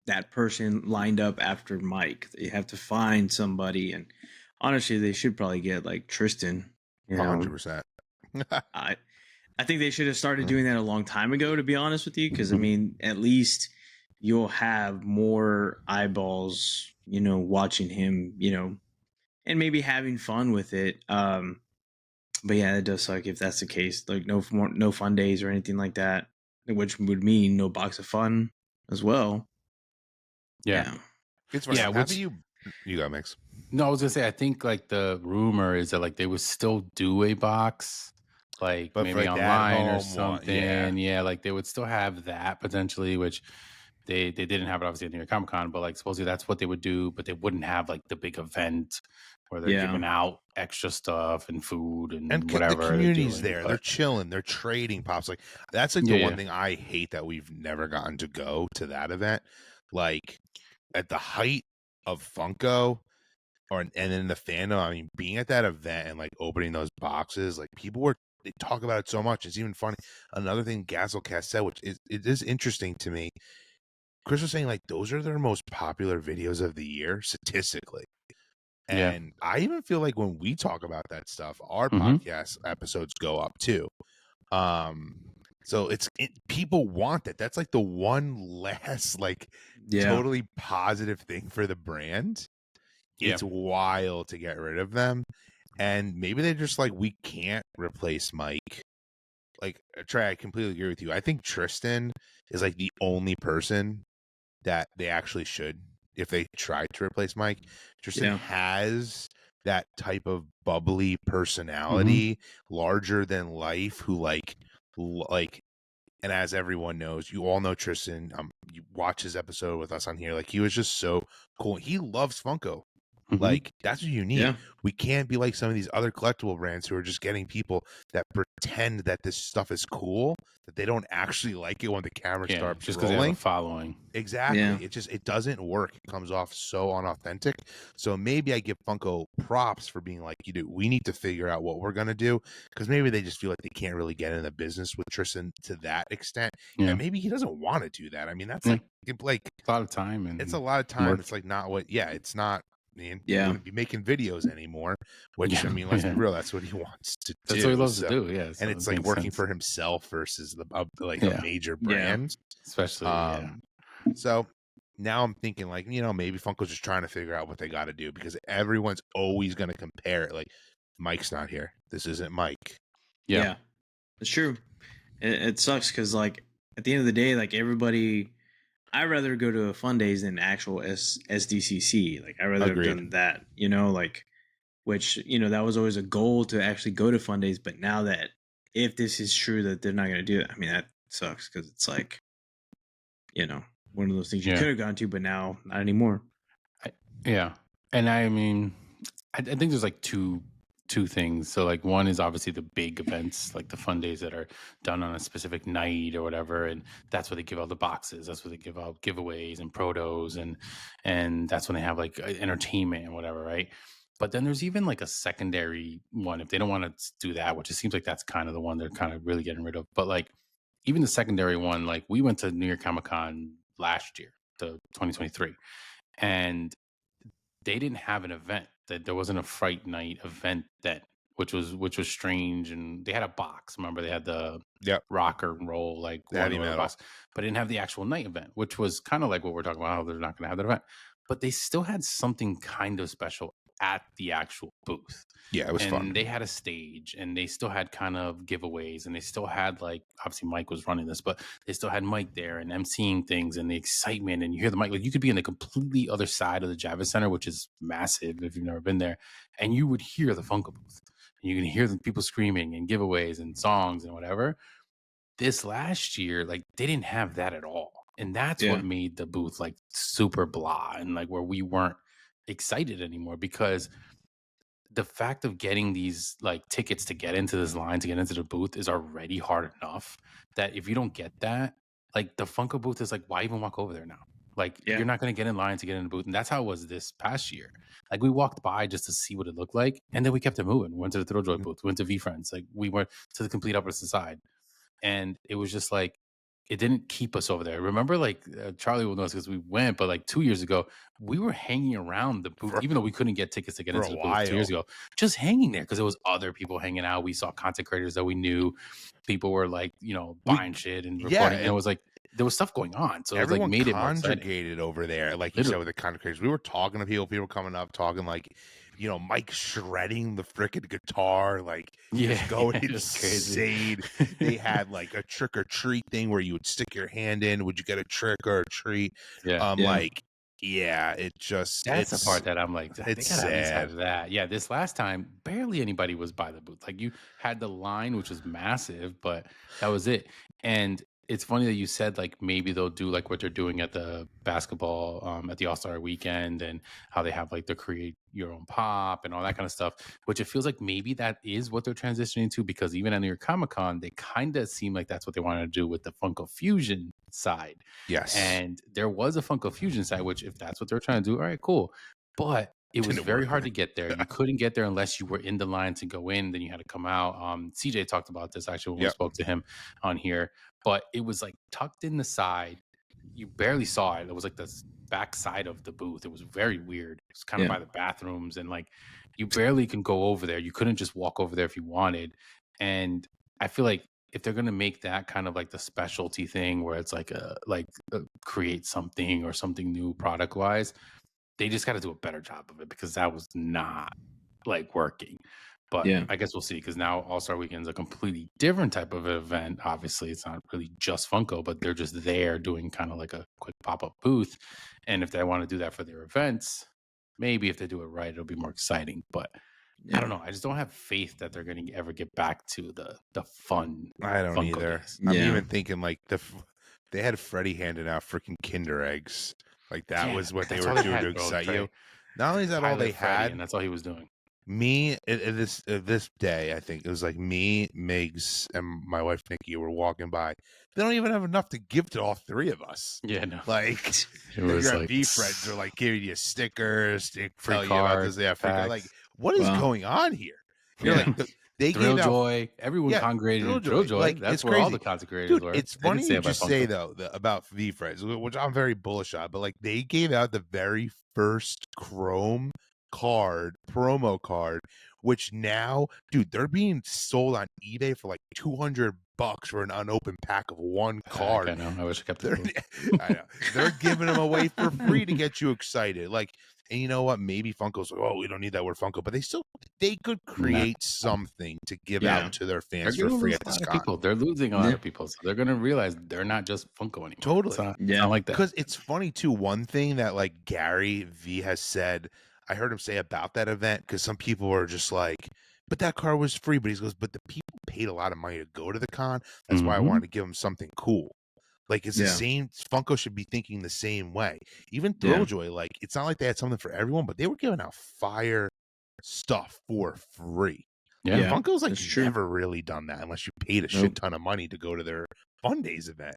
that person lined up after Mike. They have to find somebody, and honestly, they should probably get like Tristan. 100%. I think they should have started doing that a long time ago, to be honest with you, because I mean, at least you'll have more eyeballs, watching him, and maybe having fun with it. But yeah, it does suck if that's the case. Like no fun days or anything like that, which would mean no box of fun as well. Yeah. It's funny. Yeah. You got Mix. No, I was gonna say, I think like the rumor is that like they would still do a box, like But maybe like online or one, something. Yeah, like they would still have that potentially, which they didn't have it obviously at New York Comic Con, but like supposedly that's what they would do, but they wouldn't have like the big event where they're giving out extra stuff and food and whatever. The community's there. They're chilling. They're trading pops. Like that's like the one thing I hate, that we've never gotten to go to that event. Like at the height of Funko, and in the fandom, I mean, being at that event and like opening those boxes, like they talk about it so much. It's even funny. Another thing Gasolcast said, which it is interesting to me, Chris was saying like those are their most popular videos of the year statistically. Yeah. And I even feel like when we talk about that stuff, our Mm-hmm. podcast episodes go up too. So people want that. That's like the one less like totally positive thing for the brand. Yeah. It's wild to get rid of them. And maybe they're just like, we can't replace Mike. Like, Trey, I completely agree with you. I think Tristan is like the only person that they actually should, if they tried to replace Mike. Tristan has that type of bubbly personality, larger than life, who like, and as everyone knows, you all know Tristan. You watch his episode with us on here. Like, he was just so cool. He loves Funko. Like, that's what you need. Yeah. We can't be like some of these other collectible brands who are just getting people that pretend that this stuff is cool, that they don't actually like it when the camera starts just because they have a rolling. following. Exactly. Yeah. It doesn't work. It comes off so unauthentic. So maybe I give Funko props for being like, we need to figure out what we're gonna do, because maybe they just feel like they can't really get in the business with Tristan to that extent. Yeah. And maybe he doesn't want to do that. I mean, that's Yeah. like a lot of time, and it's a lot of time. work. It's like not what. Yeah, it's not. Man, Yeah. he wouldn't be making videos anymore. Which I mean, let's be real. That's what he wants to do. That's what he loves to do. Yeah, and it's like working for himself versus a major brand, especially. So now I'm thinking like, maybe Funko's just trying to figure out what they got to do, because everyone's always going to compare it. Like, Mike's not here. This isn't Mike. Yeah. It's true. It sucks because, like, at the end of the day, like, everybody, I'd rather go to a Fundays than actual SDCC. Like, I'd rather have done that, like, which, that was always a goal, to actually go to Fundays. But now that, if this is true that they're not going to do it, I mean, that sucks, because it's like, one of those things you could have gone to, but now not anymore. And I mean, I think there's like two things. So like, one is obviously the big events, like the fun days that are done on a specific night or whatever, and that's where they give out the boxes. That's where they give out giveaways and protos, and that's when they have like entertainment and whatever, right? But then there's even like a secondary one if they don't want to do that, which it seems like that's kind of the one they're kind of really getting rid of. But like, even the secondary one, like, we went to New York Comic Con last year, the 2023, and they didn't have an event. That there wasn't a Fright Night event which was strange. And they had a box. Remember, they had the rocker and roll, like, box, but didn't have the actual night event, which was kind of like what we're talking about, how they're not going to have that event. But they still had something kind of special at the actual booth. Yeah, it was fun. They had a stage, and they still had kind of giveaways, and they still had, like, obviously Mike was running this, but they still had Mike there and emceeing things, and the excitement, and you hear the mic. Like, you could be in the completely other side of the Javits Center, which is massive if you've never been there, and you would hear the Funko booth. And you can hear the people screaming and giveaways and songs and whatever. This last year, like, they didn't have that at all. And that's what made the booth like super blah, and like where we weren't excited anymore, because the fact of getting these like tickets to get into this line, to get into the booth, is already hard enough, that if you don't get that, like, the Funko booth is like, why even walk over there now? Like, you're not going to get in line to get in the booth. And that's how it was this past year. Like, we walked by just to see what it looked like, and then we kept it moving. We went to the Thrilljoy booth, we went to Veefriends, like, we went to the complete opposite side. And it was just like, it didn't keep us over there. Remember, like, Charlie will know this because we went, but like 2 years ago, we were hanging around the booth, even though we couldn't get tickets to get into the booth 2 years ago, just hanging there because there was other people hanging out. We saw content creators that we knew. People were like, buying shit and recording. And it was like, there was stuff going on. So everyone it was like, made conjugated over there. Like you said, with the content creators, we were talking to people coming up, talking like, Mike shredding the freaking guitar, like, just going insane. They had like a trick or treat thing where you would stick your hand in. Would you get a trick or a treat? Like, it just, that's the part that I'm like, it's they gotta at least sad. have that. Yeah, this last time, barely anybody was by the booth. Like, you had the line, which was massive, but that was it. And it's funny that you said like maybe they'll do like what they're doing at the basketball at the All-Star weekend, and how they have like the create your own pop and all that kind of stuff, which it feels like maybe that is what they're transitioning to, because even at New York Comic Con, they kind of seem like that's what they wanted to do with the Funko Fusion side. Yes. And there was a Funko Fusion side, which if that's what they're trying to do, all right, cool. But it was very hard to get there. You couldn't get there unless you were in the line to go in. Then you had to come out. CJ talked about this actually when we spoke to him on here. But it was like tucked in the side. You barely saw it. It was like this backside of the booth. It was very weird. It was kind of Yeah. by the bathrooms, and like you barely can go over there. You couldn't just walk over there if you wanted. And I feel like if they're gonna make that kind of like the specialty thing where it's like create something or something new product wise, they just got to do a better job of it, because that was not like working. But Yeah. I guess we'll see, because now All-Star Weekend's a completely different type of event. Obviously, it's not really just Funko, but they're just there doing kind of like a quick pop-up booth. And if they want to do that for their events, maybe if they do it right, it'll be more exciting. But I don't know. I just don't have faith that they're going to ever get back to the fun I don't Funko either. days. I'm Yeah. even thinking like they had Freddy handing out freaking Kinder eggs. Like that Yeah, was what they that's were all they doing had, to bro, excite Trey. you. Not only is that all Pilot they Freddy, had, and that's all he was doing. me this day, I think it was like me, and my wife Nikki were walking by. They don't even have enough to give to all three of us. Yeah, no. Like It if was you're at like Veefriends, they're like giving you stickers, they free tell you about card this. Yeah, free card. Like packs. what is Wow. going on here? You're Yeah. like they gave out Thrilljoy. Everyone yeah, congregated in Thrilljoy. Thrilljoy. Like That's it's where all crazy. the content creators Dude, were. it's They didn't funny say you it by just say Funko. though about V-Friends, which I'm very bullish on, but like they gave out the very first Chrome card, promo card, which now, dude, they're being sold on eBay for like $200 for an unopened pack of one card. I know. I wish I kept it. They're, Cool. I know. They're giving them away for free to get you excited. Like, and you know what? Maybe Funko's like, oh, we don't need that word Funko, but they could create something to give Yeah. out to their They're fans for gonna free lose at a this lot of con. people. They're losing a lot Yeah. of people, so they're gonna realize they're not just Funko anymore. Totally. It's Yeah. not like that. Because it's funny too. One thing that like Gary V has said, I heard him say about that event, because some people were just like, but that car was free. But he goes, but the people paid a lot of money to go to the con. That's why I Mhm. wanted to give them something cool. Like it's the Yeah. same. Funko should be thinking the same way. Even Yeah. Thrilljoy, like it's not like they had something for everyone, but they were giving out fire stuff for free. Yeah. Yeah. Funko's like that's true. never really done that unless you paid a shit ton of money to go to their Fundays event.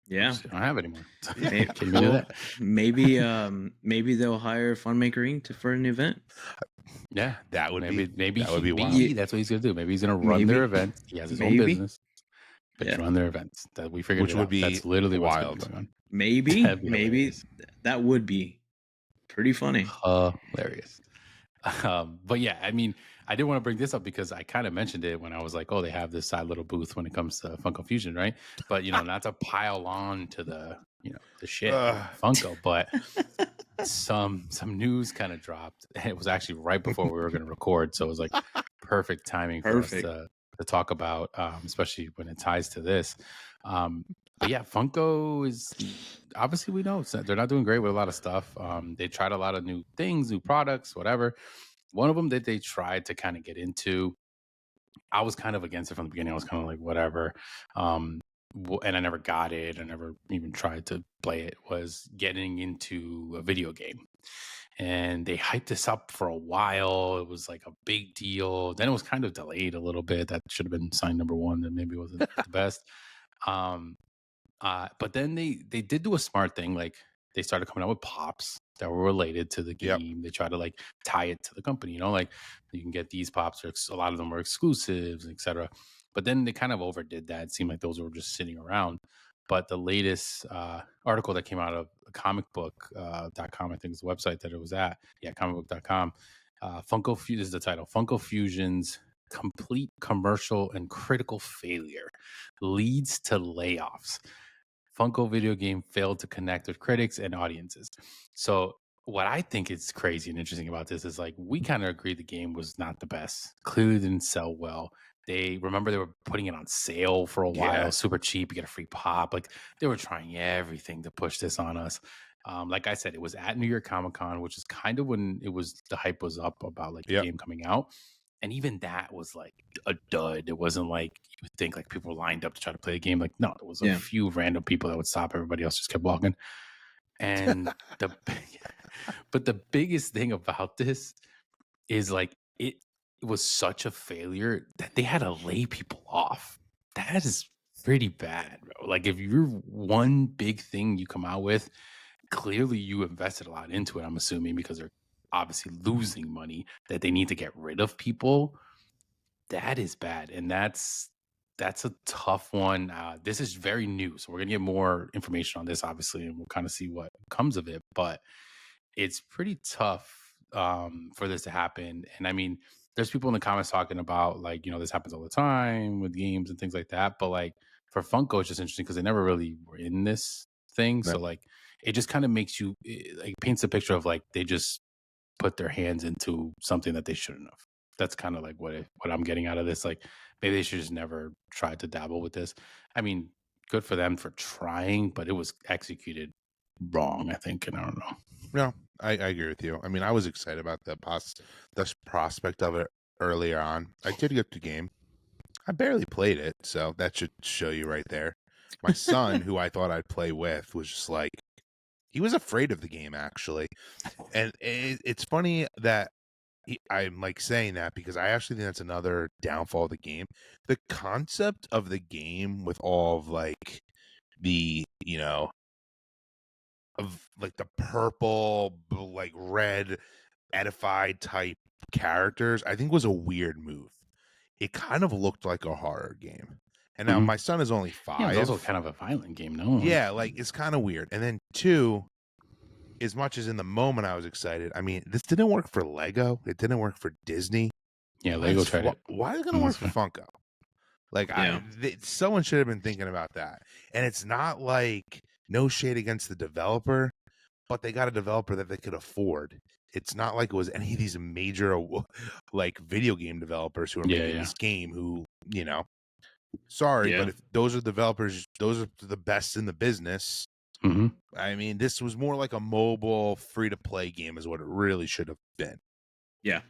Yeah. I don't have it anymore. Maybe, Can you do that? maybe they'll hire Funmaker Inc for an event. Yeah, That would maybe that would be wild. that's what he's gonna do. Maybe he's gonna run their events. He has his own Maybe. business, but he's Yeah. run their events. That we figured, Which it would out. be That's literally wild. what's going on. Maybe That'd be hilarious. that would be pretty funny. Hilarious. But yeah, I mean, I did want to bring this up because I kind of mentioned it when I was like, oh, they have this side little booth when it comes to Funko Fusion, right? But not to pile on to the the shit Funko, but some news kind of dropped. It was actually right before we were going to record, so it was like perfect timing for us to talk about, especially when it ties to this. But yeah, Funko is obviously, we know they're not doing great with a lot of stuff. They tried a lot of new things, new products, whatever. One of them that they tried to kind of get into, I was kind of against it from the beginning. I was kind of like, whatever. And I never got it. I never even tried to play it. Was getting into a video game. And they hyped this up for a while. It was like a big deal. Then it was kind of delayed a little bit. That should have been sign number one. That maybe wasn't the best. But then they did do a smart thing. Like they started coming out with pops that were related to the game. Yep. They try to like tie it to the company. Like you can get these pops. A lot of them were exclusives, etc. But then they kind of overdid that. It seemed like those were just sitting around. But the latest article that came out of comicbook.com, I think is the website that it was at. Yeah, comicbook.com. Funko Fusion is the title. Funko Fusion's complete commercial and critical failure leads to layoffs. Funko video game failed to connect with critics and audiences. So what I think is crazy and interesting about this is like we kind of agree the game was not the best. Clearly didn't sell well. They were putting it on sale for a while, super cheap. You get a free pop. Like they were trying everything to push this on us. Like I said, it was at New York Comic Con, which is kind of when the hype was up about like the game coming out. And even that was like a dud. It wasn't like you would think like people were lined up to try to play the game. Like, no, it was a few random people that would stop. Everybody else just kept walking. And but the biggest thing about this is like it was such a failure that they had to lay people off. That is pretty bad, bro. Like if you're one big thing you come out with, clearly you invested a lot into it, I'm assuming, because they're obviously losing money, that they need to get rid of people. That is bad. And that's a tough one. This is very new, so we're gonna get more information on this, obviously, and we'll kind of see what comes of it, but it's pretty tough for this to happen. And I mean, there's people in the comments talking about like, this happens all the time with games and things like that. But like for Funko, it's just interesting because they never really were in this thing. So like it just kind of makes you like paints a picture of like they just put their hands into something that they shouldn't have. That's kind of like what I'm getting out of this. Like maybe they should just never try to dabble with this. I mean, good for them for trying, but it was executed wrong, I think. And I don't know. No, I agree with you. I mean, I was excited about the prospect of it earlier on. I did get the game. I barely played it, so that should show you right there. My son, who I thought I'd play with, was just like, he was afraid of the game, actually. And it's funny that I'm like saying that because I actually think that's another downfall of the game. The concept of the game with all of like the, of like the purple, like red, edified type characters, I think was a weird move. It kind of looked like a horror game. And now my son is only 5. Yeah, it's also kind of a violent game, no? Yeah, like it's kind of weird. And then 2, as much as in the moment I was excited, I mean, this didn't work for Lego. It didn't work for Disney. Yeah, Lego tried it. Why is it going to work for Funko? Like, someone should have been thinking about that. And it's not like no shade against the developer, but they got a developer that they could afford. It's not like it was any of these major like video game developers who are making this game who, sorry, but if those are developers, those are the best in the business. I mean, this was more like a mobile free-to-play game is what it really should have been. Yeah.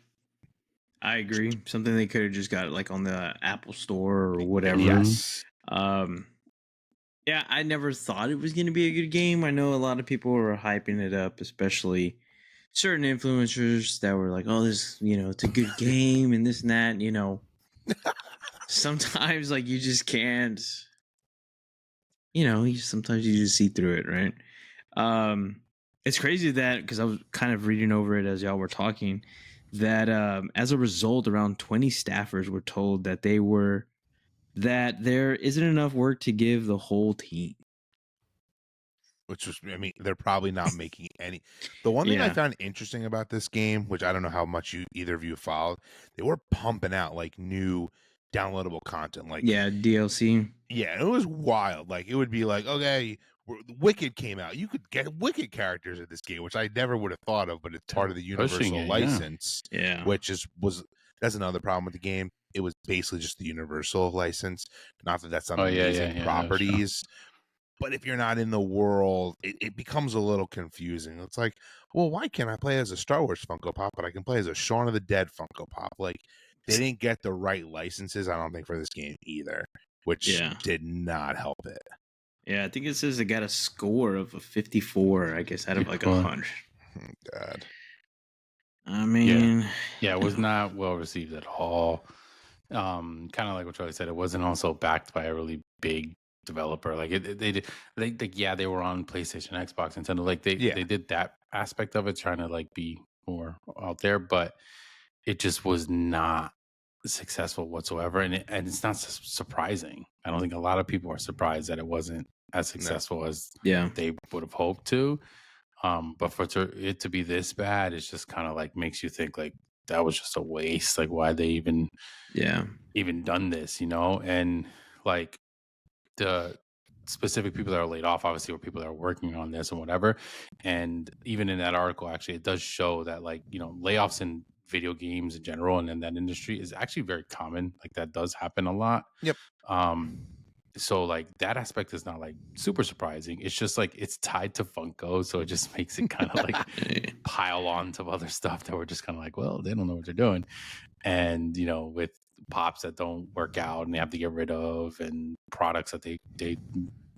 I agree. Something they could have just got like on the Apple Store or whatever. Yes. Yeah, I never thought it was going to be a good game. I know a lot of people were hyping it up, especially certain influencers that were like, "Oh, this, it's a good game and this and that." Sometimes like you just can't. Sometimes you just see through it, right? It's crazy that because I was kind of reading over it as y'all were talking, that as a result, around 20 staffers were told that there isn't enough work to give the whole team. Which was, I mean, they're probably not making any. The one thing I found interesting about this game, which I don't know how much either of you followed, they were pumping out like new downloadable content, like DLC. Yeah, it was wild. Like it would be like, okay, Wicked came out. You could get Wicked characters in this game, which I never would have thought of, but it's part of the Universal license. Yeah. Which that's another problem with the game. It was basically just the Universal license. Not that that's amazing properties. But if you're not in the world, it becomes a little confusing. It's like, well, why can't I play as a Star Wars Funko Pop, but I can play as a Shaun of the Dead Funko Pop? Like, they didn't get the right licenses, I don't think, for this game either, which did not help it. Yeah, I think it says it got a score of a 54, I guess, out of like 100. God. I mean... Yeah, it was not well received at all. Kind of like what Charlie said, it wasn't also backed by a really big developer. Like they were on PlayStation, Xbox, Nintendo. Like they did that aspect of it, trying to like be more out there, but it just was not successful whatsoever. And it's not surprising. I don't think a lot of people are surprised that it wasn't as successful as they would have hoped to. But for it to be this bad, it's just kind of like makes you think like that was just a waste. Like why they even done this, and like the specific people that are laid off obviously were people that are working on this and whatever. And even in that article, actually, it does show that like, layoffs in video games in general and in that industry is actually very common. Like that does happen a lot. Yep. So like that aspect is not like super surprising. It's just like it's tied to Funko, so it just makes it kind of like pile on to other stuff that we're just kind of like, well, they don't know what they're doing. And with pops that don't work out and they have to get rid of, and products that they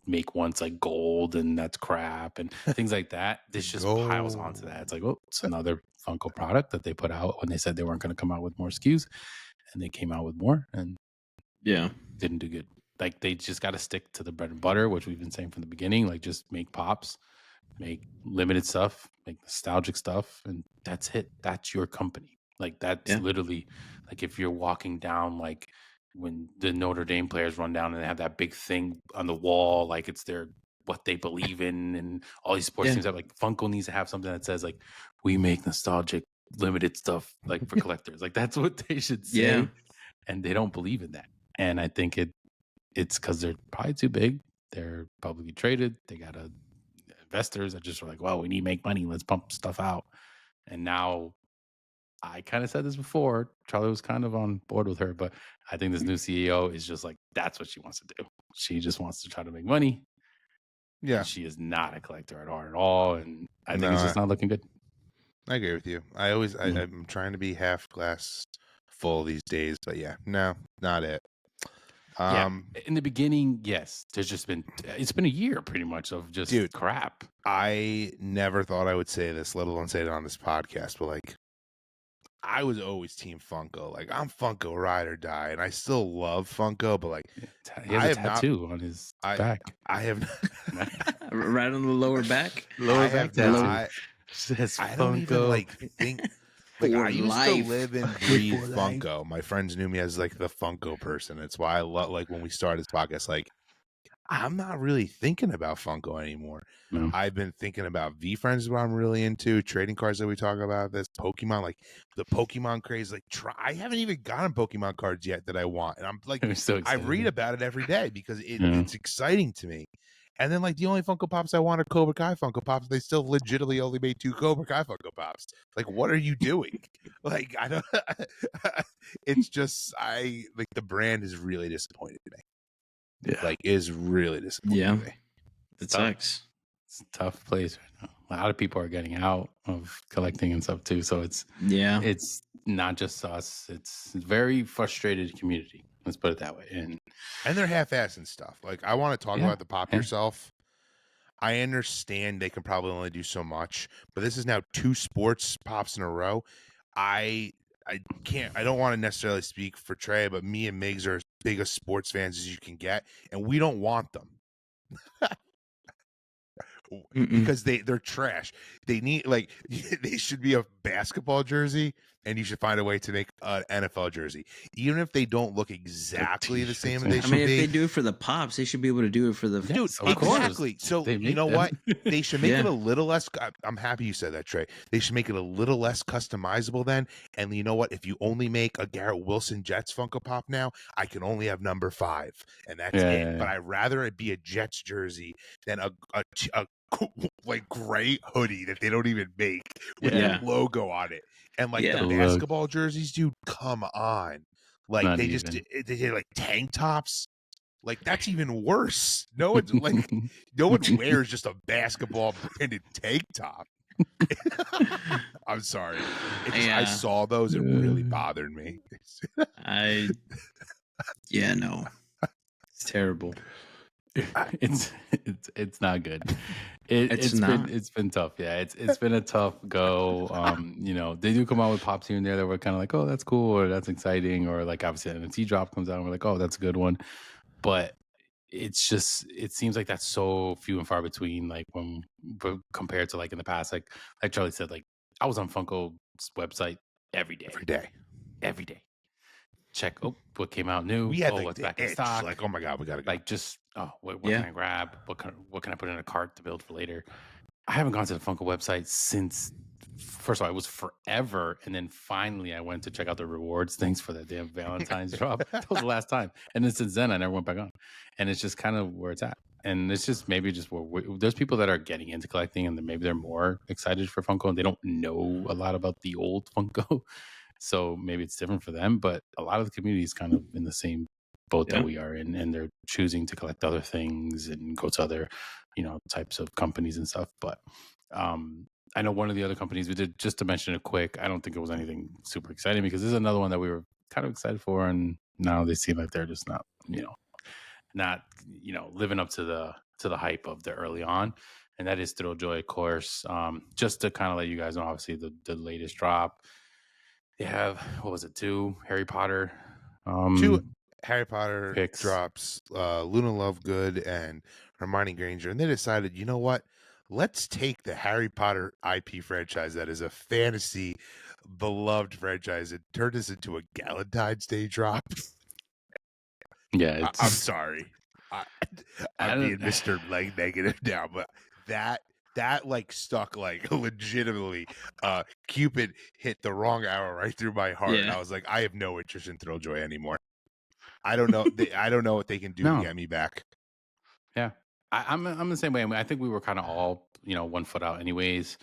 make once like gold and that's crap and things like that, this just piles onto that. It's like, oh, it's another Funko product that they put out when they said they weren't going to come out with more SKUs, and they came out with more and didn't do good. Like they just got to stick to the bread and butter, which we've been saying from the beginning. Like just make pops, make limited stuff, make nostalgic stuff, and that's it. That's your company. Like that's literally like if you're walking down, like when the Notre Dame players run down and they have that big thing on the wall, like it's their what they believe in, and all these sports teams have like Funko needs to have something that says like we make nostalgic limited stuff like for collectors. Like that's what they should say, and they don't believe in that. And I think it's because they're probably too big. They're publicly traded. They got investors that just are like, well, we need to make money. Let's pump stuff out. And now I kind of said this before. Charlie was kind of on board with her, but I think this new CEO is just like, that's what she wants to do. She just wants to try to make money. Yeah. And she is not a collector at all. And I think it's just not looking good. I agree with you. I'm trying to be half glass full these days, but yeah, no, not it. In the beginning, yes, it's been a year pretty much of just crap. I never thought I would say this, let alone say it on this podcast, but like, I was always team Funko. Like, I'm Funko ride or die, and I still love Funko, but like, he has a tattoo on his back. I have right on the lower back. Lower back tattoo. I don't even like think. Like, I used to live and breathe Funko. My friends knew me as like the Funko person. That's why I love, like, when we started this podcast, like, I'm not really thinking about Funko anymore. No. I've been thinking about Veefriends is what I'm really into. Trading cards that we talk about. This Pokemon, like the Pokemon craze. Like, I haven't even gotten Pokemon cards yet that I want, and I'm like, I read about it every day because it's exciting to me. And then, like, the only Funko Pops I want are Cobra Kai Funko Pops. They still legitimately only made 2 Cobra Kai Funko Pops. Like, what are you doing? Like, I don't. It's just like the brand is really disappointed me. Yeah, like is really disappointing. Yeah, it sucks. It's a tough place right now. A lot of people are getting out of collecting and stuff too. So it's not just us. It's a very frustrated community. Let's put it that way. And they're half-assing stuff. Like, I want to talk about the pop yourself. I understand they can probably only do so much, but this is now 2 sports pops in a row. I don't want to necessarily speak for Trey, but me and Migs are as big as sports fans as you can get, and we don't want them. Because they're trash. They need, like, they should be a basketball jersey, and you should find a way to make an NFL jersey, even if they don't look exactly the same as they should be. If they do it for the pops, they should be able to do it for the dude. Exactly. So you know what? They should make it a little less. I'm happy you said that, Trey. They should make it a little less customizable then. And you know what? If you only make a Garrett Wilson Jets Funko Pop now, I can only have number 5, and that's it. But I'd rather it be a Jets jersey than a like gray hoodie that they don't even make with the logo on it. And like the basketball jerseys, dude, come on. Like they did like tank tops. Like, that's even worse. No one's like, no one wears just a basketball branded tank top. I'm sorry. I saw those. It really bothered me. No. It's terrible. It's not good. It's been tough. Yeah, it's been a tough go. You know, they do come out with pops here and there that we're kind of like, oh, that's cool, or that's exciting, or like obviously an NFT drop comes out and we're like, oh, that's a good one. But it seems like that's so few and far between. Like compared to like in the past, like Charlie said, like I was on Funko's website every day. Check what came out new. We had what's back in stock. Like, oh my god, we gotta go. Like, just what can I grab? What can I put in a cart to build for later? I haven't gone to the Funko website since. First of all, it was forever, and then finally I went to check out the rewards things for that damn Valentine's drop. That was the last time, and then since then I never went back on. And it's just kind of where it's at. And it's just maybe just where there's people that are getting into collecting, and then maybe they're more excited for Funko, and they don't know a lot about the old Funko. So maybe it's different for them, but a lot of the community is kind of in the same boat that we are in, and they're choosing to collect other things and go to other, types of companies and stuff. But I know one of the other companies we did, just to mention it quick, I don't think it was anything super exciting because this is another one that we were kind of excited for, and now they seem like they're just not living up to the hype of the early on. And that is Thrilljoy, of course. Just to kind of let you guys know, obviously the latest drop. They have, what was it, 2 Harry Potter 2 Harry Potter picks. Drops, Luna Lovegood and Hermione Granger, and they decided, you know what? Let's take the Harry Potter IP franchise that is a fantasy beloved franchise and turn this into a Galentine's Day drop. Yeah, I'm sorry. I'm being Mr. like negative now, but that like stuck like legitimately. Cupid hit the wrong arrow right through my heart. And Yeah. I was like, I have no interest in Thrilljoy anymore. I don't know. I don't know what they can do to get me back. Yeah, I'm the same way. I mean, I think we were kind of all 1 foot out, anyways.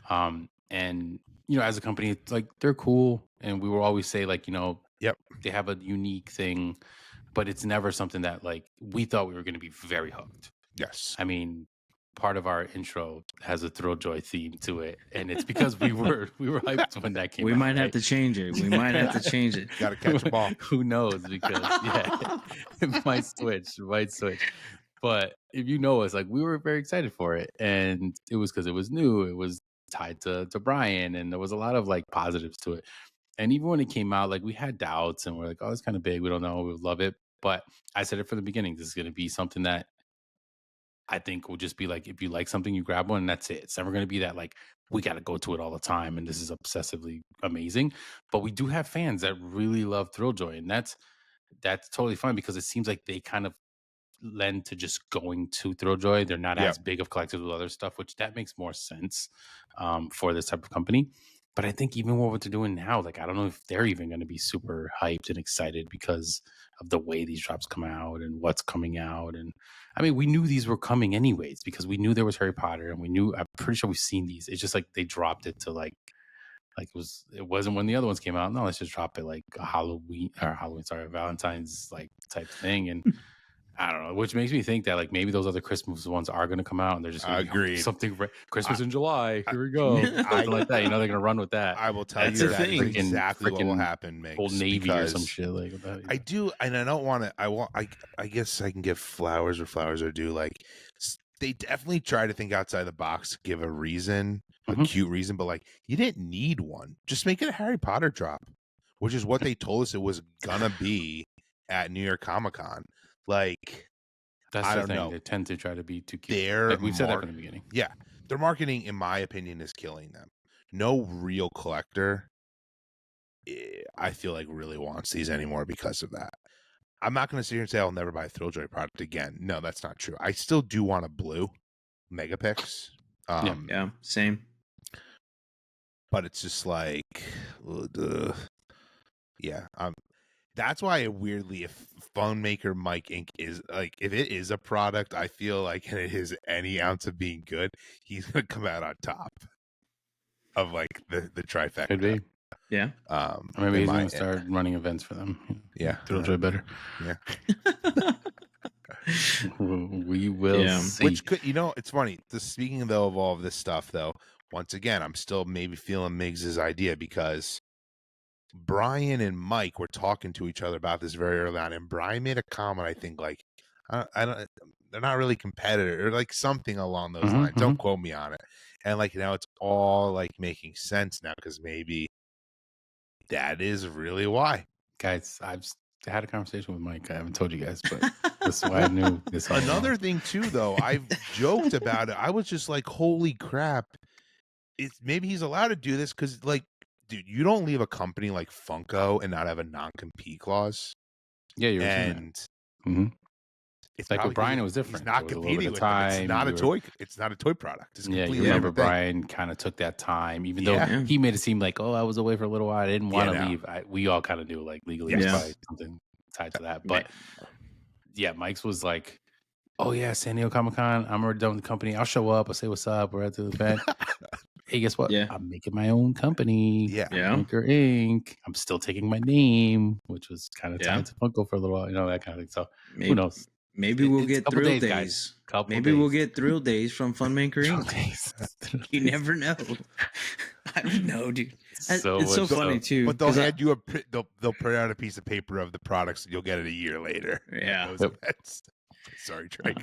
And as a company, it's like they're cool, and we will always say like Yep. they have a unique thing, but it's never something that like we thought we were going to be very hooked. Yes. I mean, part of our intro has a Thrilljoy theme to it, and it's because we were hyped when that came out. We might have right? to change it. We might have to change it. Got to catch them all. Who knows? Because it might switch. But if you know us, like we were very excited for it, and it was because it was new. It was tied to Brian, and there was a lot of like positives to it. And even when it came out, like we had doubts, and we're like, "Oh, it's kind of big. We don't know. We would love it." But I said it from the beginning. This is going to be something that I think will just be like, if you like something, you grab one, and that's it. It's never going to be that like we got to go to it all the time, and this is obsessively amazing. But we do have fans that really love Thrilljoy, and that's totally fine because it seems like they kind of lend to just going to Thrilljoy. They're not as big of collectors with other stuff, which that makes more sense for this type of company. But I think even what they're doing now, like I don't know if they're even going to be super hyped and excited because of the way these drops come out and what's coming out. And I mean, we knew these were coming anyways because we knew there was Harry Potter, and we knew, I'm pretty sure we've seen these. It's just like they dropped it to like it wasn't when the other ones came out. No, let's just drop it like a Valentine's like type thing. And I don't know, which makes me think that like maybe those other Christmas ones are going to come out, and they're just going to be something Christmas in July. Here we go, something like that. They're going to run with that. I will tell you that is exactly what will happen. Makes Old Navy or some shit like that. I do, and I don't want to. I guess I can give flowers where flowers are due. Like they definitely try to think outside the box, give a reason, a cute reason, but like you didn't need one. Just make it a Harry Potter drop, which is what they told us it was gonna be at New York Comic-Con. Like, that's I the don't thing. know. They tend to try to be too cute. Like we've said that from the beginning. Yeah, their marketing, in my opinion, is killing them. No real collector, I feel like, really wants these anymore because of that. I'm not going to sit here and say I'll never buy a Thrilljoy product again. No, that's not true. I still do want a blue Megapix. Yeah, same. But it's just like, yeah. That's why if Funmaker Inc is like, if it is a product, I feel like, and it is any ounce of being good, he's gonna come out on top of like the trifecta. Could be. Yeah. Or maybe he's gonna start running events for them. Yeah. Thrilljoy better. Yeah. We will see. Which could, it's funny. Speaking though of all of this stuff, though, once again, I'm still maybe feeling Miggs's idea because Brian and Mike were talking to each other about this very early on, and Brian made a comment. I think like, I don't. They're not really competitors, or like something along those lines. Don't quote me on it. And like now, it's all like making sense now because maybe that is really why. Guys, I've had a conversation with Mike. I haven't told you guys, but that's why I knew this. Another thing too, though, I've joked about it. I was just like, "Holy crap!" Maybe he's allowed to do this because, like, dude, you don't leave a company like Funko and not have a non-compete clause. Yeah, you're and it's like with Brian, it was different. He's not competing with them. It's not a toy. It's not a toy product. It's you remember Brian kind of took that time, even though he made it seem like, oh, I was away for a little while. I didn't want to leave. We all kind of knew, like, legally, it's probably something tied to that. But yeah, Mike's was like, oh yeah, San Diego Comic-Con. I'm already done with the company. I'll show up. I'll say what's up. We're at the event. Hey, guess what? Yeah. I'm making my own company. Funmaker Inc. I'm still taking my name, which was kind of tied to Funko for a little while, that kind of thing. So who knows? Maybe we'll get Thrill Days. Maybe we'll get Thrill Days from Funmaker Inc. You never know. I don't know, dude. It's so funny too. But they'll hand you they'll print out a piece of paper of the products, and you'll get it a year later. Yeah. Sorry, Trey.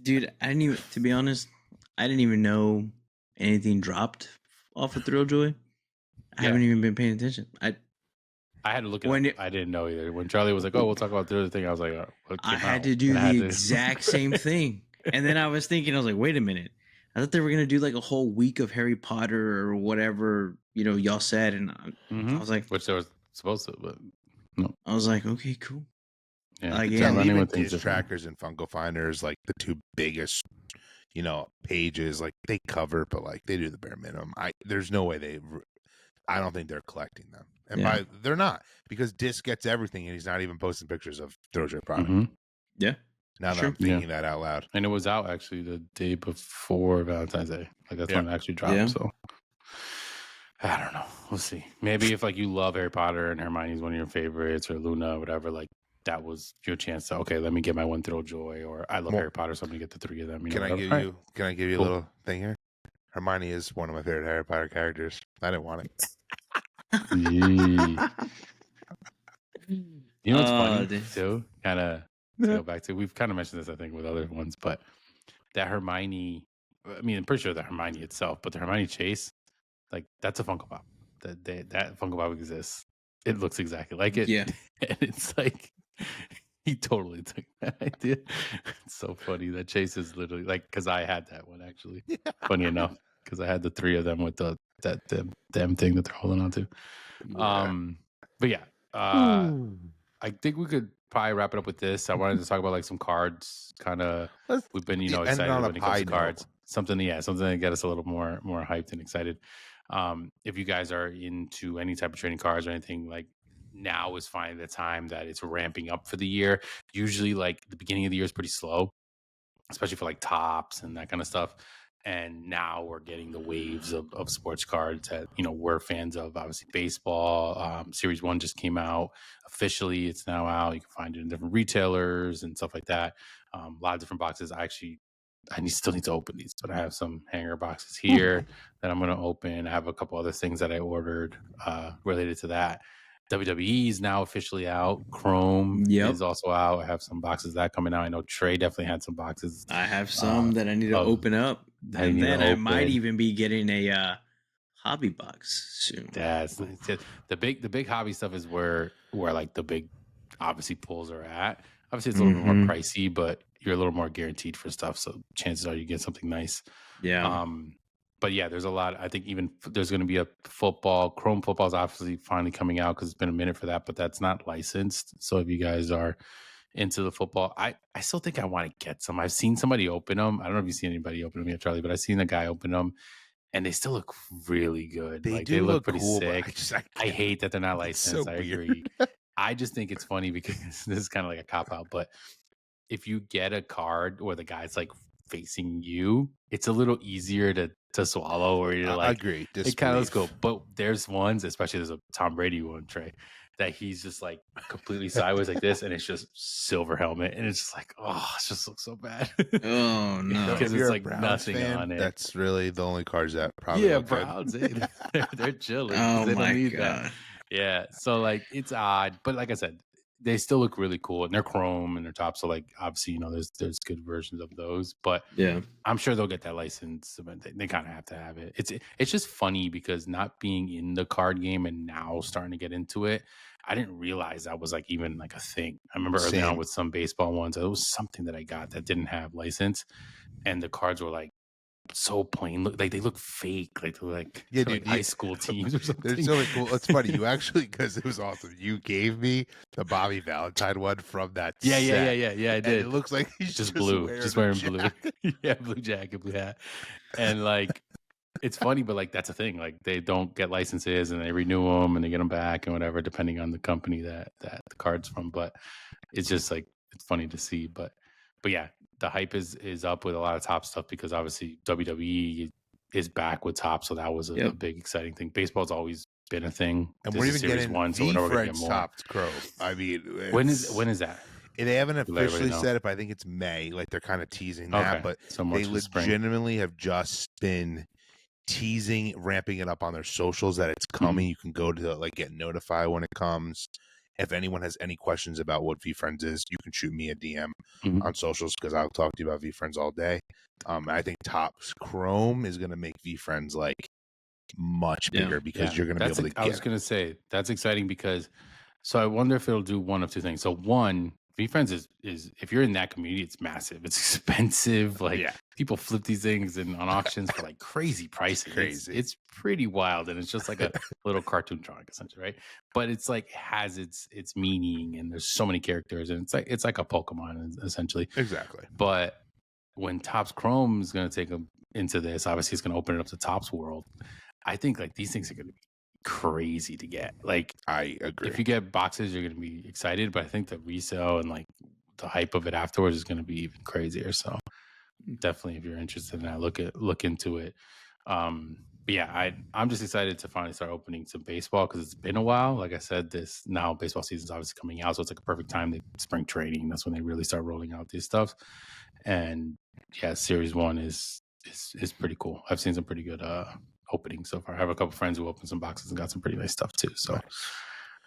Dude, to be honest, I didn't even know anything dropped off of Thrilljoy. I haven't even been paying attention. I had to look at it. I didn't know either. When Charlie was like, "Oh, we'll talk about the other thing," I was like, I had to do the exact same thing. And then I was thinking, I was like, "Wait a minute! I thought they were gonna do like a whole week of Harry Potter or whatever y'all said." And I was like, which they were supposed to, but no. I was like, "Okay, cool." Yeah, Like, they're yeah, Hell, running even with things Diz different. Trackers and Funko Finders, like the two biggest, pages, like they cover, but like they do the bare minimum. There's no way I don't think they're collecting them, and Yeah. they're not, because Disc gets everything, and he's not even posting pictures of Thrilljoy product. Mm-hmm. Yeah. Now that Sure. I'm thinking that out loud, And it was out actually the day before Valentine's Day. Like that's Yeah. when it actually dropped. Yeah. So I don't know. We'll see. Maybe if like you love Harry Potter and Hermione's one of your favorites, or Luna or whatever, like that was your chance to, okay, let me get my one Thrilljoy, or I love Well, Harry Potter, so I'm gonna get the 3 of them. can I whatever. give All you? Can I give you Cool. a little thing here? Hermione is one of my favorite Harry Potter characters. I didn't want it. Yeah. You know what's funny dude. too? Kind of to go back to, we've kind of mentioned this, I think, with other ones, but that Hermione, I mean, I'm pretty sure that Hermione itself, but the Hermione chase, like that's a Funko Pop. That Funko Pop exists. It looks exactly like it. Yeah. And it's like he totally took that idea. It's so funny. That chase is literally like, because I had that one actually. Funny enough, because I had the 3 of them with the them thing that they're holding on to. But yeah, I think we could probably wrap it up with this. I wanted to talk about like some cards. Kind of, we've been end excited on a when it comes high to cards. note. Something to get us a little more hyped and excited. If you guys are into any type of trading cards or anything, like now is finally the time that it's ramping up for the year. Usually, like the beginning of the year is pretty slow, especially for like tops and that kind of stuff. And now we're getting the waves of sports cards that, we're fans of. Obviously, baseball. Series 1 just came out. Officially, it's now out. You can find it in different retailers and stuff like that. A lot of different boxes. I still need to open these, but I have some hanger boxes here that I'm going to open. I have a couple other things that I ordered related to that. WWE is now officially out. Chrome is also out. I have some boxes of that coming out. I know Trey definitely had some boxes. I have some that I need to open up, and then I might even be getting a hobby box soon. That's nice. The big hobby stuff is where like the big obviously pulls are at. Obviously, it's a little bit more pricey, but you're a little more guaranteed for stuff. So chances are you get something nice. Yeah. But yeah, there's a lot. I think even there's going to be a football. Chrome football is obviously finally coming out because it's been a minute for that, but that's not licensed. So if you guys are into the football, I still think I want to get some. I've seen somebody open them. I don't know if you've seen anybody open them yet, Charlie, but I've seen a guy open them, and they still look really good. They look pretty cool, sick. I hate that they're not licensed. So I agree. I just think it's funny because this is kind of like a cop out, but if you get a card where the guy's like facing you, it's a little easier to swallow, or you're like, I agree. It kind of looks cool. But there's ones, especially there's a Tom Brady one, Trey, that he's just like completely sideways like this, and it's just silver helmet, and it's just like, oh, it just looks so bad. Oh no, because if it's you're like nothing on it. That's really the only cards that probably Browns. They're chilling. Oh they my don't need god. that. Yeah, so like it's odd, but like I said, they still look really cool, and they're chrome and they're top. So like obviously, there's good versions of those, but yeah, I'm sure they'll get that license. But they kind of have to have it. It's just funny because not being in the card game and now starting to get into it, I didn't realize that was like even like a thing. I remember early on with some baseball ones, it was something that I got that didn't have license, and the cards were like so plain, like they look fake, like they're like, like high school teams or something. They're so cool. It's funny, you actually, because it was awesome, you gave me the Bobby Valentine one from that yeah set. I did. And it looks like he's just blue, wearing blue. Yeah, blue jacket, blue hat. And like it's funny, but like that's a thing, like they don't get licenses and they renew them and they get them back and whatever, depending on the company that the card's from. But it's just like it's funny to see. But yeah, the hype is up with a lot of top stuff because obviously WWE is back with top, so that was a big exciting thing. Baseball's always been a thing, and we're even getting one, so we're gonna get more. Topped Chrome. I mean, when is that? They haven't officially said it, but I think it's May. Like they're kind of teasing that, but they legitimately have just been teasing, ramping it up on their socials that it's coming. You can go to like get notified when it comes. If anyone has any questions about what Veefriends is, you can shoot me a DM on socials because I'll talk to you about Veefriends all day. I think Topps Chrome is going to make Veefriends like much bigger because you're going to be able to get I was going to say, that's exciting because, so I wonder if it'll do one of two things. So one, Veefriends is if you're in that community, it's massive. It's expensive. Like Yeah. people flip these things on auctions for like crazy prices. crazy. It's pretty wild, and it's just like a little cartoon drawing, essentially, right? But it's like has its meaning, and there's so many characters, and it's like a Pokemon essentially. Exactly. But when Topps Chrome is going to take them into this, obviously it's going to open it up to Topps World. I think like these things are going to be crazy to get. Like I agree. if you get boxes, you're going to be excited, but I think the resale and like the hype of it afterwards is going to be even crazier. So definitely, if you're interested in that, look into it. But yeah, I'm just excited to finally start opening some baseball because it's been a while. Like I said, this now baseball season's obviously coming out, so it's like a perfect time. Spring training, that's when they really start rolling out these stuff. And yeah, Series 1 is pretty cool. I've seen some pretty good openings so far. I have a couple friends who opened some boxes and got some pretty nice stuff too. So Nice.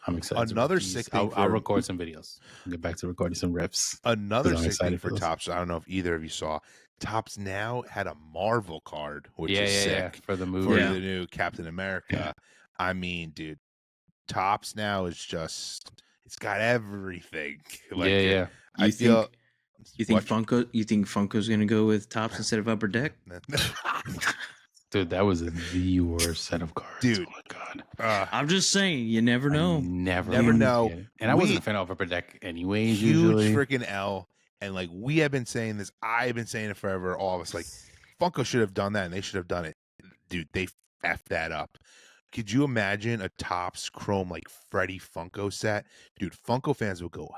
I'm excited. Another sick thing I'll record some videos. I'll get back to recording some rips. Another I'm sick thing excited for for those. Topps. I don't know if either of you saw. Topps now had a Marvel card, which is sick for the movie. for the new Captain America. I mean, dude, Topps now is just it's got everything. Like, yeah. I feel. You think Funko's gonna go with Topps instead of Upper Deck? Dude, that was the worst set of cards. Dude. Oh my god. I'm just saying, you never know. Never know. And I wasn't a fan of Upper Deck anyways. Huge Usually. freaking L. And like we have been saying this, I've been saying it forever. All of us, like Funko should have done that, and they should have done it. Dude, they effed that up. Could you imagine a Topps Chrome like Freddy Funko set? Dude, Funko fans would go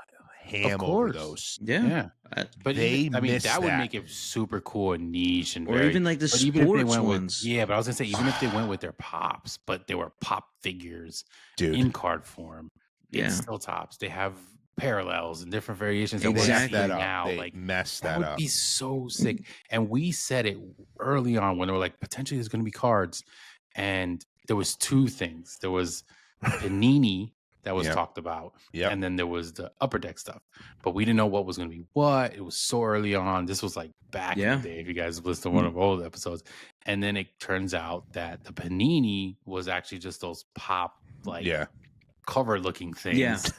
ham over those. Yeah. But that would make it super cool and niche and even like the sports ones. But I was gonna say even if they went with their pops, but they were pop figures Dude. in card form, it's still Topps. They have parallels and different variations. Exactly. That now, they like messed that that would up. be so sick. And we said it early on when they were like potentially there's going to be cards, and there was two things. There was Panini that was talked about, and then there was the Upper Deck stuff. But we didn't know what was going to be what. It was so early on. This was like back in the day. If you guys listen to one of old episodes, and then it turns out that the Panini was actually just those pop cover looking things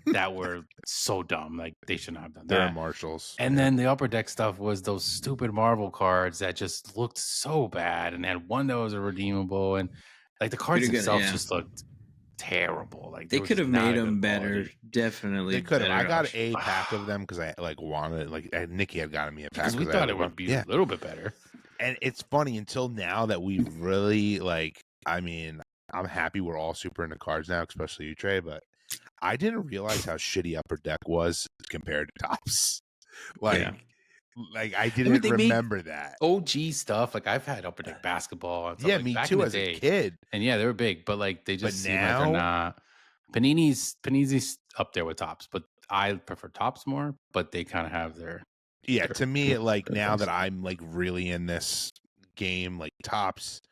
that were so dumb. Like they should not have done that. They're Marshalls. And then the Upper Deck stuff was those stupid Marvel cards that just looked so bad, and had one that was a redeemable, and like the cards themselves just looked terrible. Like they could have made them better. Definitely, they could have. I got a pack of them because I like wanted. Like Nikki had gotten me a pack because we thought it would be a little bit better. And it's funny until now that we really like. I mean, I'm happy we're all super into cards now, especially you, Trey. But I didn't realize how shitty Upper Deck was compared to Topps. Like I didn't remember that OG stuff. Like I've had Upper Deck basketball. And stuff me back too in the as day. a kid. And yeah, they were big, but like they just seem now, like they're not. Panini's up there with Topps, but I prefer Topps more. But they kind of have their to me, like now that I'm like really in this game, like Topps,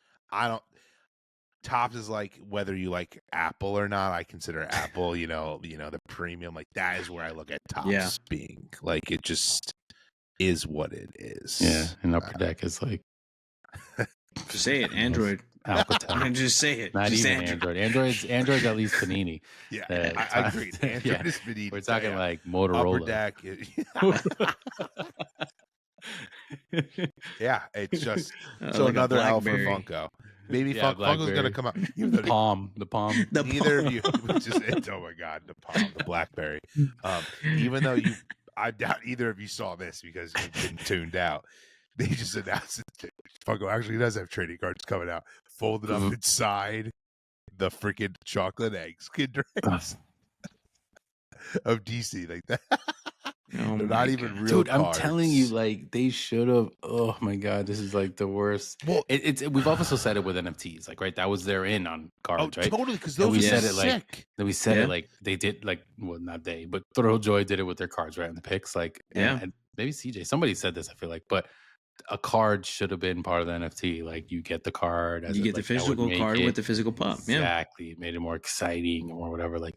Topps is like whether you like Apple or not. I consider Apple, you know, the premium. Like that is where I look at Topps being. Like it just is what it is. Yeah, and Upper Deck is like just say it, Android. Alcatel. Just say it. Not just even Android. Android's at least Panini. Yeah, I agree. Android is Panini. We're talking like Motorola. Upper Deck. Yeah, it's just so like another L for Funko. Maybe Funko's gonna come out. The Palm. Neither of you. Oh my god, the Palm, the BlackBerry. Even though I doubt either of you saw this because you've been tuned out. They just announced that Funko actually does have trading cards coming out, folded up inside the freaking chocolate eggs Kinder Eggs of DC like that. They're not even real Dude, cards. I'm telling you, like they should have. Oh my god, this is like the worst. Well, we've also said it with NFTs, like right, that was their in on cards, right? Totally, because those said it sick. Like we said it like they did, like well, not they, but Thrilljoy did it with their cards, right? And the picks, like and maybe CJ, somebody said this, I feel like, but a card should have been part of the NFT. Like you get the card, you get the physical card with the physical pop. Exactly, it made it more exciting or whatever. Like.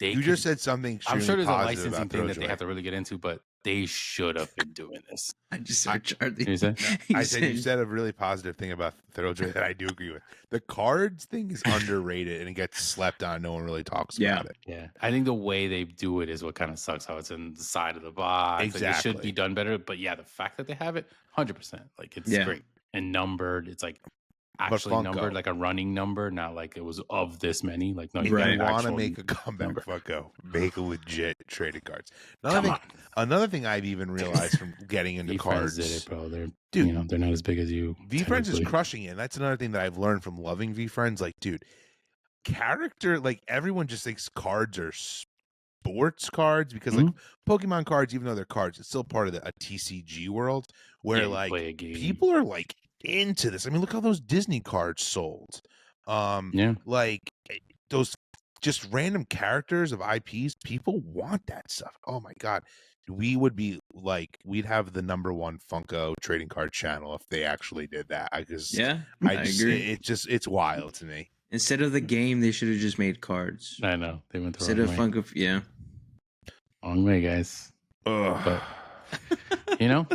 You just said something. I'm sure there's a licensing thing that they have to really get into, but they should have been doing this. I just heard Charlie. You said? I said you said a really positive thing about Thrilljoy that I do agree with. The cards thing is underrated and it gets slept on. No one really talks about it. Yeah, I think the way they do it is what kind of sucks. How it's in the side of the box. Exactly. Like, it should be done better. But yeah, the fact that they have it, 100%. Like, it's great and numbered. It's like actually numbered, like a running number, not like it was of this many. Like, no, If you you want to make a comeback, Funko, make legit trading cards. Another thing I've even realized from getting into cards, did it, bro. They're you know, they're not as big as you. Veefriends is crushing it. And that's another thing that I've learned from loving Veefriends. Like, dude, character, like everyone just thinks cards are sports cards because like Pokemon cards, even though they're cards, it's still part of a TCG world where like people are like into this. I mean, look how those Disney cards sold. Like those just random characters of IPs, people want that stuff. Oh my god. We would be like, we'd have the #1 Funko trading card channel if they actually did that. I agree. It's wild to me. Instead of the game, they should have just made cards. I know they went the wrong way. Instead of Funko, wrong way, guys. But you know,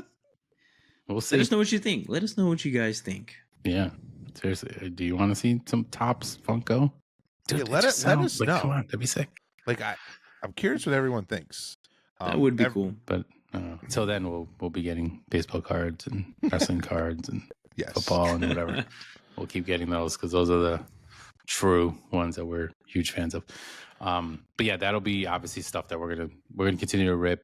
we'll see. Let us know what you think. Let us know what you guys think. Yeah, seriously, do you want to see some Tops Funko? Dude, let us know. Come on, that'd be sick. Like I'm curious what everyone thinks. That would be cool. But until then, we'll be getting baseball cards and wrestling cards and football and whatever. We'll keep getting those because those are the true ones that we're huge fans of. But yeah, that'll be obviously stuff that we're gonna continue to rip.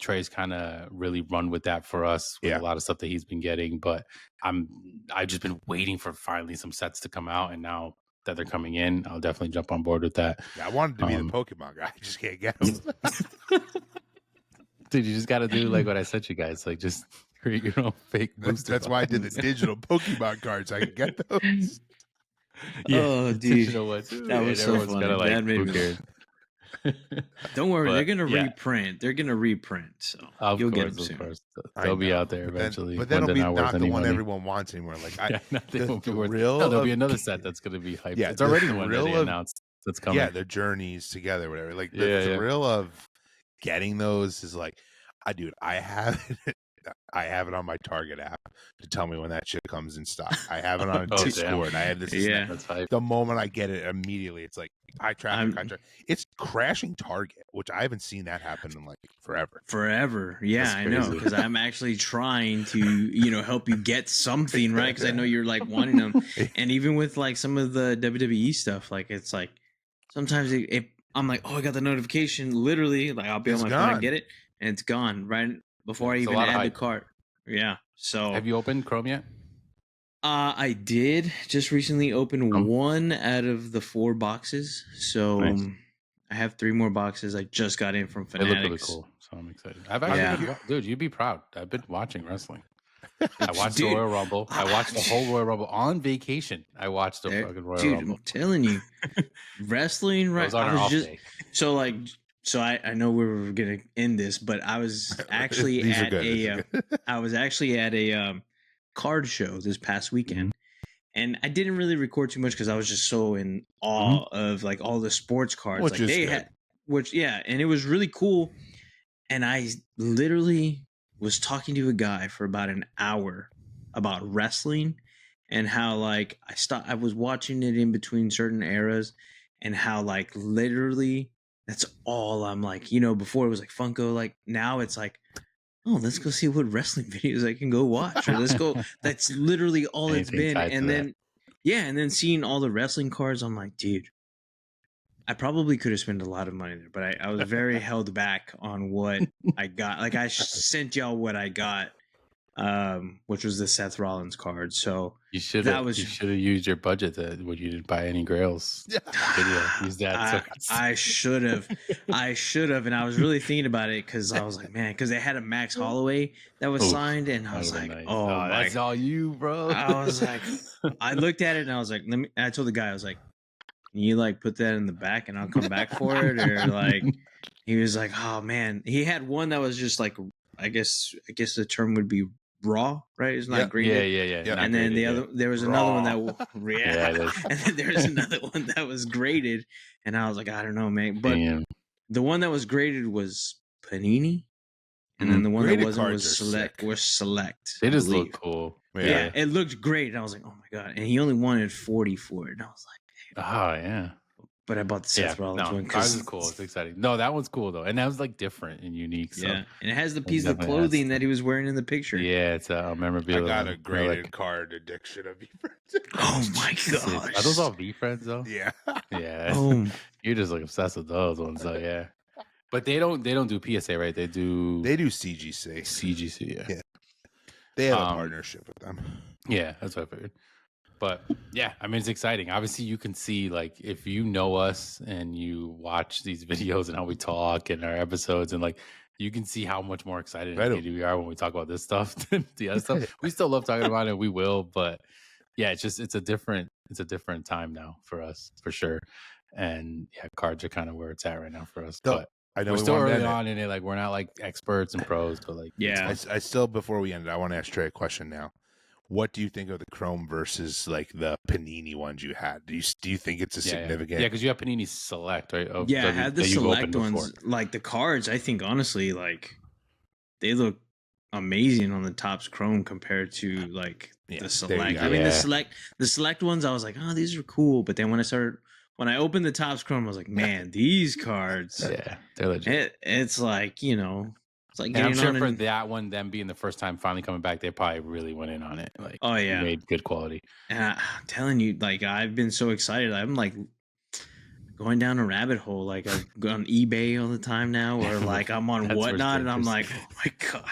Trey's kind of really run with that for us with a lot of stuff that he's been getting. But I've just been waiting for finally some sets to come out, and now that they're coming in, I'll definitely jump on board with that. Yeah, I wanted to be the Pokemon guy. I just can't get them. Dude, you just got to do like what I sent you guys. Like, just create your own fake booster. That's why I did the digital Pokemon cards. I can get those. Oh, dude. That was so funny. That made me Don't worry, they're gonna reprint. They're gonna reprint, so you'll get them soon. They'll be out there eventually. But that'll be not the one everyone wants anymore. Like, there'll be another set that's gonna be hyped. Yeah, it's already the one that they announced that's coming. Yeah, the journeys together, whatever. Like the thrill of getting those is like, I have it on my Target app to tell me when that shit comes in stock. I have it on Discord. I have this. That's hype. The moment I get it, immediately it's like high traffic. It's crashing Target, which I haven't seen that happen in like forever. Yeah, I know, because I'm actually trying to help you get something right, because I know you're like wanting them, and even with like some of the WWE stuff, like it's like sometimes I'm like, oh, I got the notification. Literally, like I'll be on my phone and get it, and it's gone right before I even add the cart. Yeah. So have you opened Chrome yet? I did just recently open one out of the 4 boxes. So I have 3 more boxes. I just got in from Fanatics. They look really cool, so I'm excited. I've actually dude, you'd be proud. I've been watching wrestling. I watched the Royal Rumble. I watched the whole Royal Rumble on vacation. I watched the fucking Royal Rumble. I'm telling you, wrestling. Right? I was just so like. So I know we were gonna end this, but I was actually at a card show this past weekend, and I didn't really record too much because I was just so in awe of like all the sports cards and it was really cool. And I literally was talking to a guy for about an hour about wrestling and how like I was watching it in between certain eras, and how like literally. That's all I'm like, before it was like Funko, like now it's like, oh, let's go see what wrestling videos I can go watch. Or let's go. That's literally all it's been. And then, and then seeing all the wrestling cards, I'm like, dude, I probably could have spent a lot of money there, but I was very held back on what I got. Like I sent y'all what I got, which was the Seth Rollins card. So you should have used your budget when you didn't buy any grails. Video. Use that. I should have, and I was really thinking about it because I was like, man, because they had a Max Holloway that was signed, and I was like, oh, that's all you, bro. I was like, I looked at it and I was like, I told the guy, I was like, can you like put that in the back and I'll come back for it, or like, he was like, oh man, he had one that was just like, I guess the term would be raw, right? It's not graded. Yeah. And then there was another one that and then there was another one that was graded, and I was like, I don't know, man. But the one that was graded was Panini, and then the one that Graded wasn't cards was are select. sick. Was select. They I just believe. look cool. Yeah, it looked great, and I was like, oh my god! And he only wanted 40 for it, and I was like, Oh yeah. but I bought the Seth Rollins one Cars because is cool. It's exciting. No, that one's cool though, and that was like different and unique. So yeah, and it has the it piece of definitely clothing adds- that he was wearing in the picture. Yeah, it's a I memorabilia. got a They're graded like- card addiction of Veefriends. Oh my gosh! Are those all Veefriends though? Yeah. Yeah. Oh, You're just like obsessed with those ones, so yeah. But they don't do PSA, right? They do CGC. CGC, yeah. Yeah. They have a Um, partnership with them. Yeah, that's what I figured. But yeah, I mean it's exciting. Obviously, you can see like if you know us and you watch these videos and how we talk and our episodes and like you can see how much more excited and engaged we are when we talk about this stuff than the other stuff. We still love talking about it, we will, but yeah, it's a different time now for us for sure. And yeah, cards are kind of where it's at right now for us. So, but I know we're we still wanted to early end it. on in it. Like we're not like experts and pros, but like Yeah. it's fun. I still, before we end it, I want to ask Trey a question now. What do you think of the Chrome versus like the Panini ones you had? Do you think it's a significant? Yeah, because you have Panini Select, right? Of yeah, I had the that you've select opened before. ones. Like the cards, I think honestly, like they look amazing on the Topps Chrome compared to like Yeah, the there select. you go. I mean, Yeah. the select ones, I was like, oh, these are cool. But then when I opened the Topps Chrome, I was like, man, these cards, Yeah, they're legit. it's like it's like And I'm getting sure on for that one, them being the first time finally coming back, they probably really went in on it. Like, Oh, yeah. made good quality. And I'm telling you, like I've been so excited. I'm like going down a rabbit hole. Like I'm on eBay all the time now, or like I'm on That's where it's whatnot, and I'm like, dangerous. oh my god.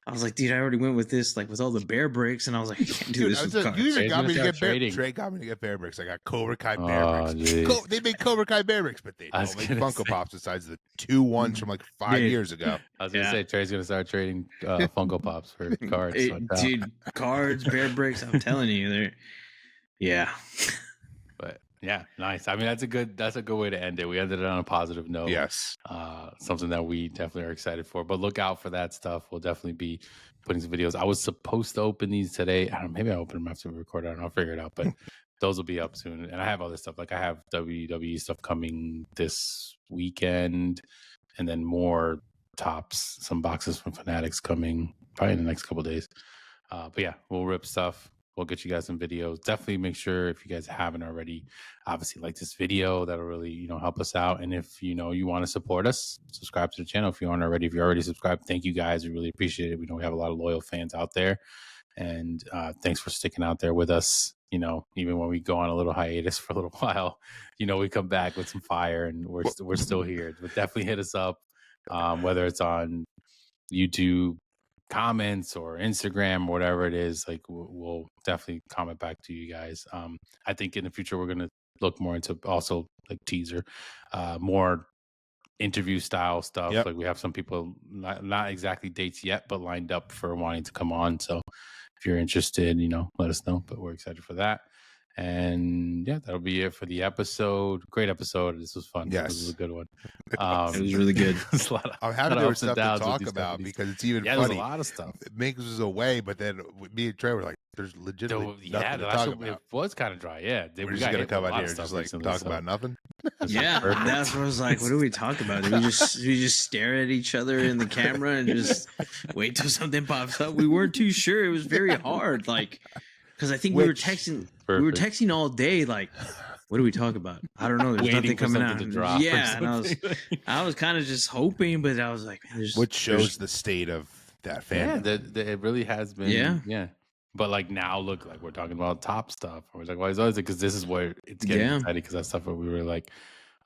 I was like, dude, I already went with this, like with all the bear bricks, and I was like, I can't do Dude, this with you cards. even Trey's got me to gonna get start bear. trading. Trey got me to get bear bricks. I got Cobra Kai bear Oh, bricks. jeez. They made Cobra Kai bear bricks, but they I was don't make gonna Funko say. Pops besides the 2 ones from like 5 Dude. years ago. I was gonna Yeah. say Trey's gonna start trading Funko Pops for cards. Dude, cards, bear bricks. I'm telling you, they're yeah. But yeah, nice. I mean, that's a good way to end it. We ended it on a positive note. Yes. Something that we definitely are excited for. But look out for that stuff. We'll definitely be putting some videos. I was supposed to open these today. I don't know, maybe I'll open them after we record. I don't know. I'll figure it out. But those will be up soon. And I have other stuff. Like I have WWE stuff coming this weekend, and then more tops, some boxes from Fanatics coming probably in the next couple of days. But yeah, we'll rip stuff. We'll get you guys some videos. Definitely make sure if you guys haven't already, obviously like this video. That'll really, help us out. And if you want to support us, subscribe to the channel if you aren't already. If you're already subscribed, thank you guys. We really appreciate it. We know we have a lot of loyal fans out there. And thanks for sticking out there with us. Even when we go on a little hiatus for a little while, we come back with some fire and we're still here. But definitely hit us up, whether it's on YouTube comments or Instagram or whatever it is. Like we'll definitely comment back to you guys. I think in the future we're going to look more into also like teaser, more interview style stuff. Yep. Like we have some people not exactly dates yet, but lined up for wanting to come on. So if you're interested, let us know. But we're excited for that. And yeah, that'll be it for the episode. Great episode. This was fun. Yes. This was a good one. It was really good. I'm happy there was stuff to talk about because it's even yeah, funny. there's a lot of stuff. It makes us away, but then me and Trey were like, "There's legitimately nothing to talk about." It was kind of dry. Yeah, We're just gonna come out here and just like talk about nothing. Yeah, that's what I was like. What do we talk about? Do we just stare at each other in the camera and just wait till something pops up? We weren't too sure. It was very hard, like because I think we were texting. Perfect. We were texting all day, like. What do we talk about? I don't know. There's Waiting nothing for coming something out. to drop. Yeah, and I was kind of just hoping, but I was like, which shows the state of that fan. Yeah, it really has been. Yeah. But like now, look, like we're talking about top stuff. We're like, why is it? Because this is where it's getting exciting. Because that's stuff that we were like.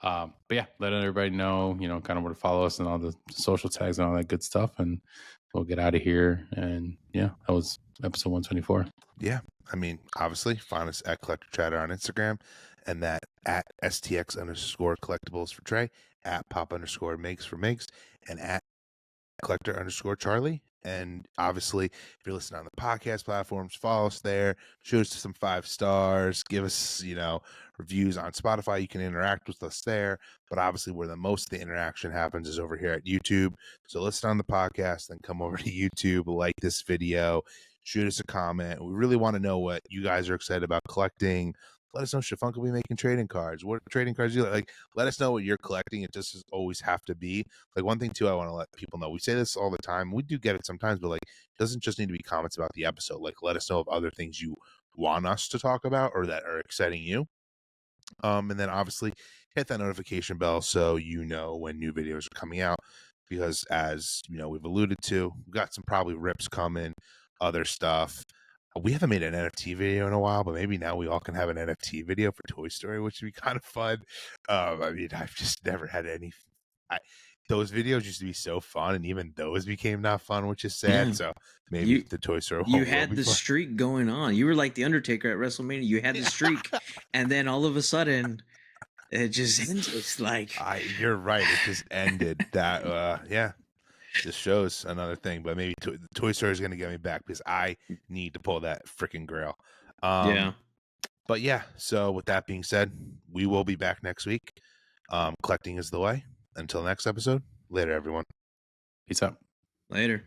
But yeah, let everybody know, kind of where to follow us and all the social tags and all that good stuff, and we'll get out of here. And yeah, that was episode 124. Yeah, I mean, obviously, find us at Collector Chatter on Instagram, and that at STX_collectibles for Trey, at pop_makes for makes, and at collector_Charlie. And obviously, if you're listening on the podcast platforms, follow us there, shoot us some 5 stars, give us, reviews on Spotify. You can interact with us there. But obviously, where the most of the interaction happens is over here at YouTube. So listen on the podcast, then come over to YouTube, like this video, shoot us a comment. We really want to know what you guys are excited about collecting. let us know, should Funko be making trading cards? What trading cards do you like? Let us know what you're collecting. It just doesn't always have to be like one thing too. I want to let people know. We say this all the time. We do get it sometimes, but like it doesn't just need to be comments about the episode. Like let us know of other things you want us to talk about or that are exciting you. And then obviously hit that notification bell so you know when new videos are coming out. Because as you know, we've alluded to, we've got some probably rips coming, other stuff. We haven't made an NFT video in a while, but maybe now we all can have an NFT video for Toy Story, which would be kind of fun. I mean, I've just never had any. Those videos used to be so fun, and even those became not fun, which is sad. Yeah. So maybe the Toy Story You will had be the fun. streak going on. You were like the Undertaker at WrestleMania. You had the streak, and then all of a sudden, it just it's like You're right. It just ended. That yeah. Just shows another thing, but maybe Toy Story is going to get me back because I need to pull that freaking grail. yeah. But yeah, so with that being said, we will be back next week. Collecting is the way. Until next episode, later, everyone. Peace out. Later.